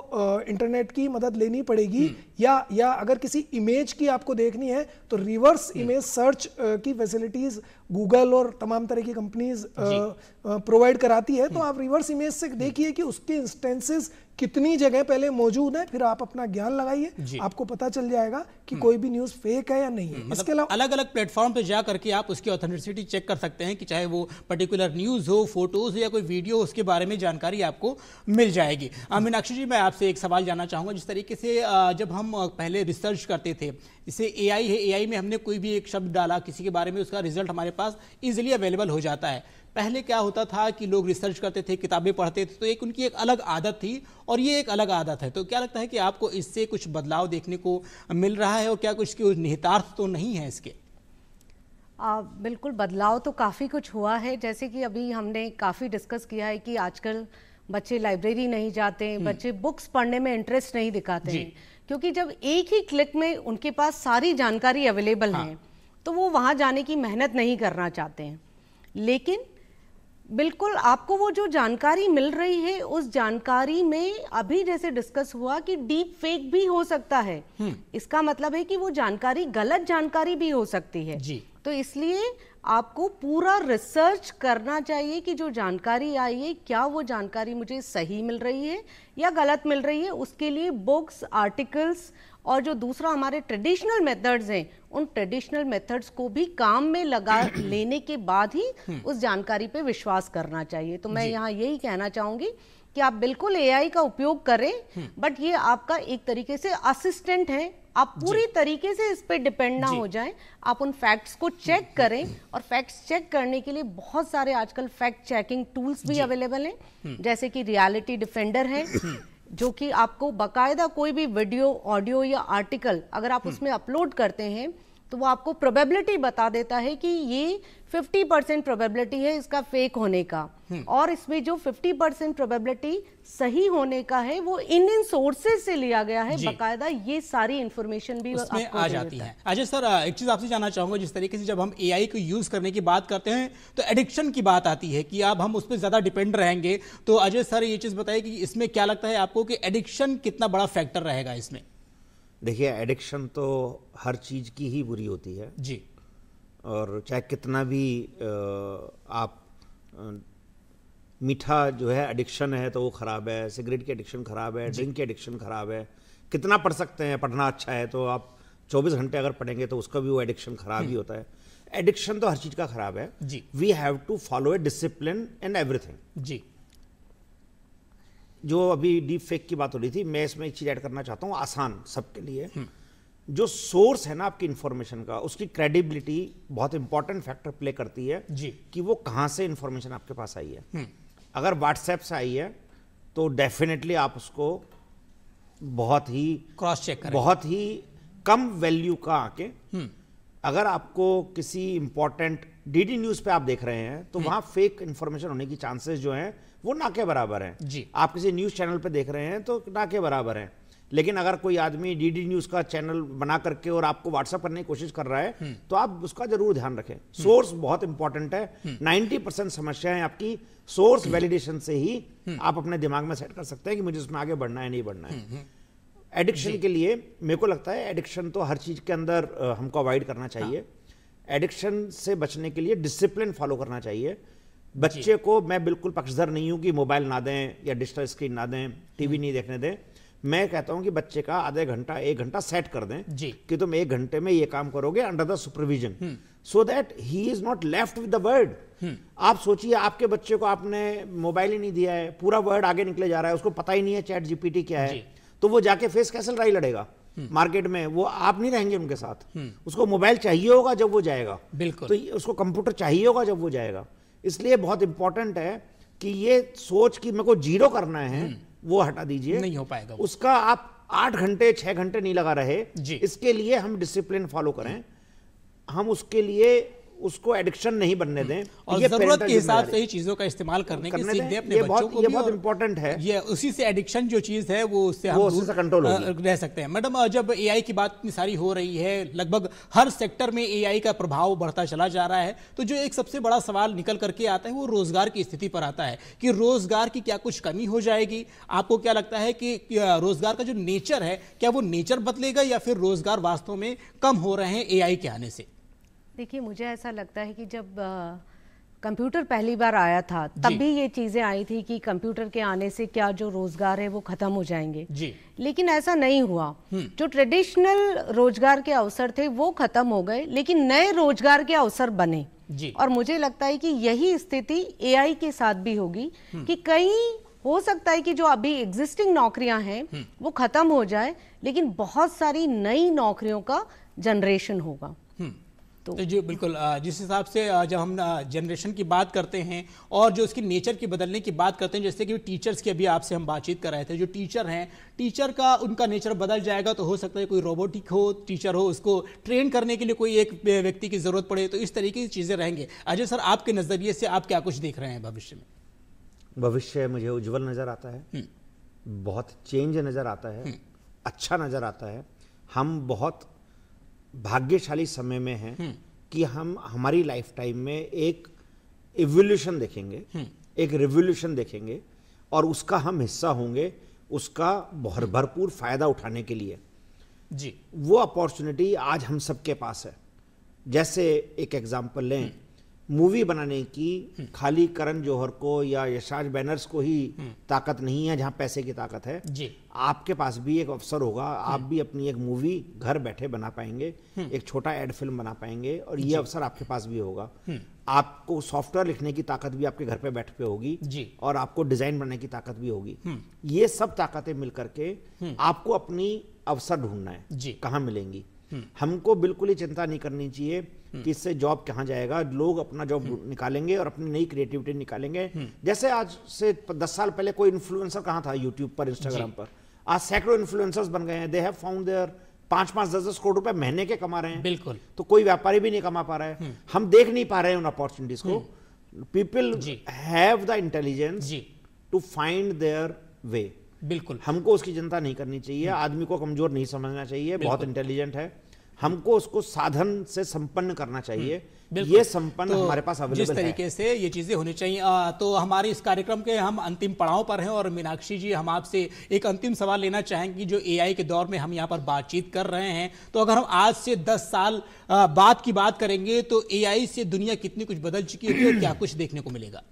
इंटरनेट की मदद लेनी पड़ेगी, या अगर किसी इमेज की आपको देखनी है तो रिवर्स इमेज सर्च की फैसिलिटीज गूगल और तमाम तरह की कंपनीज प्रोवाइड कराती है। तो आप रिवर्स इमेज से देखिए कि उसके इंस्टेंसेस कितनी जगह पहले मौजूद है, फिर आप अपना ज्ञान लगाइए, आपको पता चल जाएगा कि कोई भी न्यूज़ फेक है या नहीं है। इसके अलावा अलग अलग प्लेटफॉर्म पे जा करके आप उसकी ऑथेंटिसिटी चेक कर सकते हैं कि चाहे वो पर्टिकुलर न्यूज़ हो, फोटोज हो या कोई वीडियो, उसके बारे में जानकारी आपको मिल जाएगी। मीनाक्षी जी, मैं आपसे एक सवाल जानना चाहूँगा। जिस तरीके से जब हम पहले रिसर्च करते थे, इसे एआई है, एआई में हमने कोई भी एक शब्द डाला किसी के बारे में, उसका रिजल्ट हमारे पास इजीली अवेलेबल हो जाता है। पहले क्या होता था कि लोग रिसर्च करते थे, किताबें पढ़ते थे, तो एक उनकी एक अलग आदत थी और ये एक अलग आदत है। तो क्या लगता है कि आपको इससे कुछ बदलाव देखने को मिल रहा है और क्या कुछ निहितार्थ तो नहीं है इसके? बिल्कुल बदलाव तो काफ़ी कुछ हुआ है। जैसे कि अभी हमने काफ़ी डिस्कस किया है कि आजकल बच्चे लाइब्रेरी नहीं जाते, बच्चे बुक्स पढ़ने में इंटरेस्ट नहीं दिखाते हैं, क्योंकि जब एक ही क्लिक में उनके पास सारी जानकारी अवेलेबल है तो वो वहाँ जाने की मेहनत नहीं करना चाहते हैं। लेकिन बिल्कुल आपको वो जो जानकारी मिल रही है, उस जानकारी में अभी जैसे डिस्कस हुआ कि डीप फेक भी हो सकता है। इसका मतलब है कि वो जानकारी गलत जानकारी भी हो सकती है जी। तो इसलिए आपको पूरा रिसर्च करना चाहिए कि जो जानकारी आई है क्या वो जानकारी मुझे सही मिल रही है या गलत मिल रही है। उसके लिए बुक्स, आर्टिकल्स और जो दूसरा हमारे ट्रेडिशनल मेथड्स हैं, उन ट्रेडिशनल मेथड्स को भी काम में लगा लेने के बाद ही उस जानकारी पे विश्वास करना चाहिए। तो मैं यहाँ यही कहना चाहूंगी कि आप बिल्कुल एआई का उपयोग करें, बट ये आपका एक तरीके से असिस्टेंट है। आप पूरी तरीके से इस पे डिपेंड ना हो जाएं। आप उन फैक्ट्स को चेक करें, और फैक्ट्स चेक करने के लिए बहुत सारे आजकल फैक्ट चेकिंग टूल्स भी अवेलेबल हैं, जैसे कि रियलिटी डिफेंडर है, जो कि आपको बकायदा कोई भी वीडियो, ऑडियो या आर्टिकल अगर आप उसमें अपलोड करते हैं तो वो आपको प्रोबेबिलिटी बता देता है कि ये 50% प्रोबेबिलिटी है इसका फेक होने का, और इसमें जो 50% प्रोबेबिलिटी सही होने का है वो इन सोर्सेज से लिया गया है बकायदा। ये सारी इंफॉर्मेशन भी उसमें आ जाती है। अजय सर, एक चीज आपसे जानना चाहूंगा, जिस तरीके से जब हम एआई को यूज करने की बात करते हैं तो एडिक्शन की बात आती है कि अब हम उस पर ज्यादा डिपेंड रहेंगे, तो अजय सर ये चीज बताइए कि इसमें क्या लगता है आपको कि एडिक्शन कितना बड़ा फैक्टर रहेगा इसमें? देखिए, एडिक्शन तो हर चीज़ की ही बुरी होती है जी, और चाहे कितना भी आप मीठा जो है एडिक्शन है तो वो ख़राब है, सिगरेट की एडिक्शन ख़राब है, ड्रिंक की एडिक्शन ख़राब है। कितना पढ़ सकते हैं, पढ़ना अच्छा है तो आप 24 घंटे अगर पढ़ेंगे तो उसका भी वो एडिक्शन ख़राब ही होता है। एडिक्शन तो हर चीज़ का ख़राब है जी। We have to follow a discipline in everything. जी, जो अभी डीप फेक की बात हो रही थी, मैं इसमें एक चीज़ ऐड करना चाहता हूँ, आसान सबके लिए। जो सोर्स है ना आपकी इंफॉर्मेशन का, उसकी क्रेडिबिलिटी बहुत इंपॉर्टेंट फैक्टर प्ले करती है जी। कि वो कहाँ से इंफॉर्मेशन आपके पास आई है। अगर व्हाट्सएप से आई है तो डेफिनेटली आप उसको बहुत ही क्रॉस चेक करें, बहुत ही कम वैल्यू का आके, अगर आपको किसी इंपॉर्टेंट डीडी न्यूज पे आप देख रहे हैं तो वहां फेक इंफॉर्मेशन होने की चांसेस जो हैं वो ना के बराबर हैं जी। आप किसी न्यूज चैनल पे देख रहे हैं तो ना के बराबर हैं। लेकिन अगर कोई आदमी डीडी न्यूज का चैनल बना करके और आपको व्हाट्सएप करने की कोशिश कर रहा है तो आप उसका जरूर ध्यान रखें। सोर्स बहुत इंपॉर्टेंट है। 90% समस्याएं आपकी सोर्स वैलिडेशन से ही आप अपने दिमाग में सेट कर सकते हैं कि मुझे उसमें आगे बढ़ना है, नहीं बढ़ना है। एडिक्शन के लिए मेरे को लगता है एडिक्शन तो हर चीज के अंदर हमको अवॉइड करना चाहिए। एडिक्शन से बचने के लिए डिसिप्लिन फॉलो करना चाहिए। बच्चे को मैं बिल्कुल पक्षधर नहीं हूं कि मोबाइल ना दें या डिजिटल स्क्रीन ना दें, टीवी नहीं देखने दें। मैं कहता हूं कि बच्चे का आधे घंटा 1 घंटा सेट कर दें जी। कि तुम 1 घंटे में ये काम करोगे under the supervision, so that he is not left with the word. आप सोचिए, आपके बच्चे को आपने मोबाइल ही नहीं दिया है, पूरा वर्ड आगे निकले जा रहा है, उसको पता ही नहीं है चैट जीपीटी क्या है, तो वो जाके फेस कैसे लड़ाई लड़ेगा मार्केट में? वो आप नहीं रहेंगे उनके साथ। उसको मोबाइल चाहिए होगा जब वो जाएगा, बिल्कुल, तो उसको कंप्यूटर चाहिए होगा जब वो जाएगा। इसलिए बहुत इंपॉर्टेंट है कि ये सोच कि मेरे को जीरो करना है वो हटा दीजिए, नहीं हो पाएगा। उसका आप 8 घंटे 6 घंटे नहीं लगा रहे जी। इसके लिए हम डिसिप्लिन फॉलो करें, हम उसके लिए उसको एडिक्शन नहीं बनने दें और जरूरत के हिसाब से ही चीजों का इस्तेमाल करने की सीख दें अपने बच्चों को। ये बहुत इंपॉर्टेंट है। ये उसी से एडिक्शन जो चीज है वो उससे हम दूर कंट्रोल रह सकते हैं। मैडम, जब एआई की बात इतनी सारी हो रही है, लगभग हर सेक्टर में एआई का प्रभाव बढ़ता चला जा रहा है, तो जो एक सबसे बड़ा सवाल निकल करके आता है वो रोजगार की स्थिति पर आता है कि रोजगार की क्या कुछ कमी हो जाएगी? आपको क्या लगता है कि रोजगार का जो नेचर है, क्या वो नेचर बदलेगा या फिर रोजगार वास्तव में कम हो रहे हैं एआई के आने से? देखिए, मुझे ऐसा लगता है कि जब कंप्यूटर पहली बार आया था तब भी ये चीजें आई थी कि कंप्यूटर के आने से क्या जो रोजगार है वो खत्म हो जाएंगे जी। लेकिन ऐसा नहीं हुआ। जो ट्रेडिशनल रोजगार के अवसर थे वो खत्म हो गए, लेकिन नए रोजगार के अवसर बने जी। और मुझे लगता है कि यही स्थिति एआई के साथ भी होगी कि कई हो सकता है कि जो अभी एग्जिस्टिंग नौकरियां हैं वो खत्म हो जाए, लेकिन बहुत सारी नई नौकरियों का जनरेशन होगा। तो जी बिल्कुल, जिस हिसाब से जब हम जनरेशन की बात करते हैं और जो उसकी नेचर की बदलने की बात करते हैं, जैसे कि टीचर्स की अभी आपसे हम बातचीत कर रहे थे, जो टीचर हैं, टीचर का उनका नेचर बदल जाएगा तो हो सकता है कोई रोबोटिक हो टीचर हो, उसको ट्रेन करने के लिए कोई एक व्यक्ति की जरूरत पड़े, तो इस तरीके की चीजें रहेंगे। अजय सर, आपके नजरिए से आप क्या कुछ देख रहे हैं भविष्य में? भविष्य मुझे उज्जवल नजर आता है, बहुत चेंज नजर आता है, अच्छा नजर आता है। हम बहुत भाग्यशाली समय में हैं कि हम हमारी लाइफ टाइम में एक इवोल्यूशन देखेंगे, एक रिवोल्यूशन देखेंगे और उसका हम हिस्सा होंगे, उसका भरपूर फायदा उठाने के लिए जी। वो अपॉर्चुनिटी आज हम सबके पास है। जैसे एक एग्जांपल लें, मूवी बनाने की खाली करण जौहर को या यशराज बैनर्स को ही ताकत नहीं है जहां पैसे की ताकत है जी। आपके पास भी एक अवसर होगा, आप भी अपनी एक मूवी घर बैठे बना पाएंगे, एक छोटा एड फिल्म बना पाएंगे और ये अवसर आपके पास भी होगा। आपको सॉफ्टवेयर लिखने की ताकत भी आपके घर पे बैठ पे होगी जी। और आपको डिजाइन बनाने की ताकत भी होगी। ये सब ताकतें मिलकर के आपको अपनी अवसर ढूंढना है जी। कहाँ मिलेंगी? हमको बिल्कुल ही चिंता नहीं करनी चाहिए कि इससे जॉब कहाँ जाएगा। लोग अपना जॉब निकालेंगे और अपनी नई क्रिएटिविटी निकालेंगे। जैसे आज से 10 साल पहले कोई इन्फ्लुएंसर कहाँ था यूट्यूब पर, इंस्टाग्राम पर, आज सैकड़ों इन्फ्लुएंसर्स बन गए हैं। They have found their 5-5, 10-10 crore रुपए महीने के कमा रहे हैं। बिल्कुल। तो कोई व्यापारी भी नहीं कमा पा रहा है। हम देख नहीं पा रहे हैं उन अपॉर्चुनिटीज को। People have the intelligence to find their way. बिल्कुल, हमको उसकी चिंता नहीं करनी चाहिए। आदमी को कमजोर नहीं समझना चाहिए, बहुत इंटेलिजेंट है। हमको उसको साधन से संपन्न करना चाहिए। ये संपन्न तो हमारे पास अवेलेबल जिस तरीके से ये चीजें होनी चाहिए। तो हमारे इस कार्यक्रम के हम अंतिम पड़ाव पर हैं और मीनाक्षी जी, हम आपसे एक अंतिम सवाल लेना चाहेंगे। जो एआई के दौर में हम यहाँ पर बातचीत कर रहे हैं, तो अगर हम आज से 10 साल बाद की बात करेंगे तो एआई से दुनिया कितनी कुछ बदल चुकी होगी और क्या कुछ देखने को मिलेगा?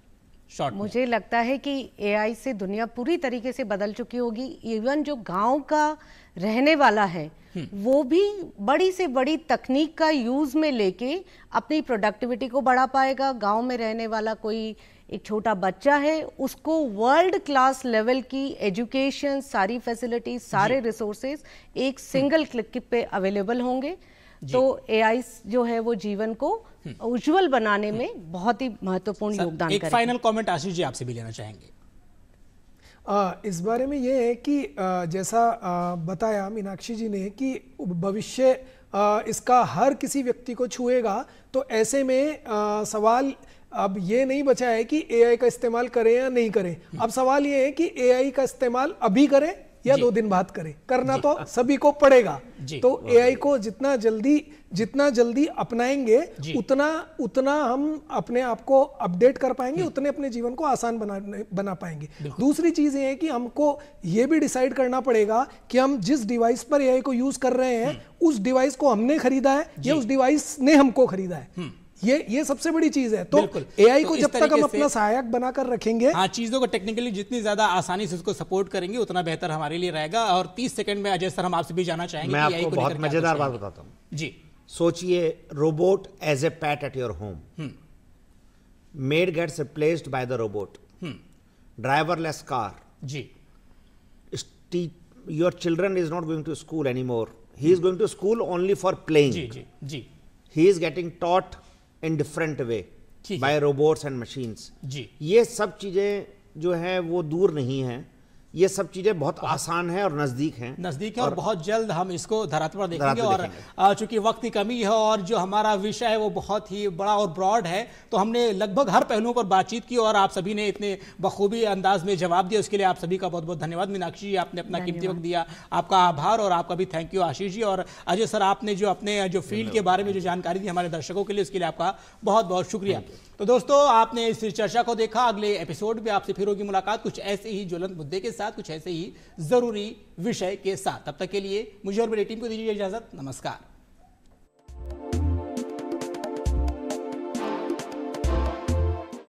मुझे लगता है कि एआई से दुनिया पूरी तरीके से बदल चुकी होगी। इवन जो गांव का रहने वाला है वो भी बड़ी से बड़ी तकनीक का यूज में लेके अपनी प्रोडक्टिविटी को बढ़ा पाएगा। गांव में रहने वाला कोई एक छोटा बच्चा है, उसको वर्ल्ड क्लास लेवल की एजुकेशन, सारी फैसिलिटीज, सारे रिसोर्सेज एक सिंगल क्लिक पे अवेलेबल होंगे। तो एआई जो है वो जीवन को उज्जवल बनाने में बहुत ही महत्वपूर्ण योगदान करेगा। एक फाइनल कमेंट आशीष जी आपसे भी लेना चाहेंगे। इस बारे में ये है कि जैसा बताया मीनाक्षी जी ने कि भविष्य इसका हर किसी व्यक्ति को छुएगा। तो ऐसे में सवाल अब ये नहीं बचा है कि एआई का इस्तेमाल करें या नहीं करें। अब सवाल ये है कि एआई का इस्तेमाल अभी करें या 2 दिन बाद करें। करना तो सभी को पड़ेगा। तो एआई को जितना जल्दी अपनाएंगे उतना हम अपने आप को अपडेट कर पाएंगे, उतने अपने जीवन को आसान बना पाएंगे। दूसरी चीज ये है कि हमको ये भी डिसाइड करना पड़ेगा कि हम जिस डिवाइस पर एआई को यूज कर रहे हैं उस डिवाइस को हमने खरीदा है या उस डिवाइस ने हमको खरीदा है। ये सबसे बड़ी चीज है। तो एआई को जब तक हम अपना सहायक बनाकर रखेंगे, हाँ, चीजों को टेक्निकली जितनी ज्यादा आसानी से उसको सपोर्ट करेंगे उतना बेहतर हमारे लिए रहेगा। और 30 सेकंड में अजय सर हम आपसे भी जानना चाहेंगे। मैं आपको बहुत मजेदार बात बताता हूँ जी। सोचिए, robot as a pet at your home, maid gets replaced by the robot, driverless car जी, your children is not going to school anymore, he is going to school only for playing, जी, he is getting taught in different way by robots and machines. ये सब चीजें जो है वो दूर नहीं है, ये सब चीजें बहुत आसान है और नजदीक हैं और बहुत जल्द हम इसको धरातल पर देखेंगे। और चूंकि वक्त की कमी है और जो हमारा विषय है वो बहुत ही बड़ा और ब्रॉड है, तो हमने लगभग हर पहलुओं पर बातचीत की और आप सभी ने इतने बखूबी अंदाज में जवाब दिया। उसके लिए आप सभी का बहुत बहुत धन्यवाद। मीनाक्षी जी, आपने अपना कीमती वक्त दिया, आपका आभार। और आपका भी थैंक यू आशीष जी। और अजय सर, आपने जो अपने जो फील्ड के बारे में जो जानकारी दी हमारे दर्शकों के लिए, उसके लिए आपका बहुत बहुत शुक्रिया। तो दोस्तों, आपने इस चर्चा को देखा। अगले एपिसोड में आपसे फिर होगी मुलाकात कुछ ऐसे ही ज्वलंत मुद्दे के साथ, कुछ ऐसे ही जरूरी विषय के साथ। तब तक के लिए मुझे और मेरी टीम को दीजिए इजाजत। नमस्कार।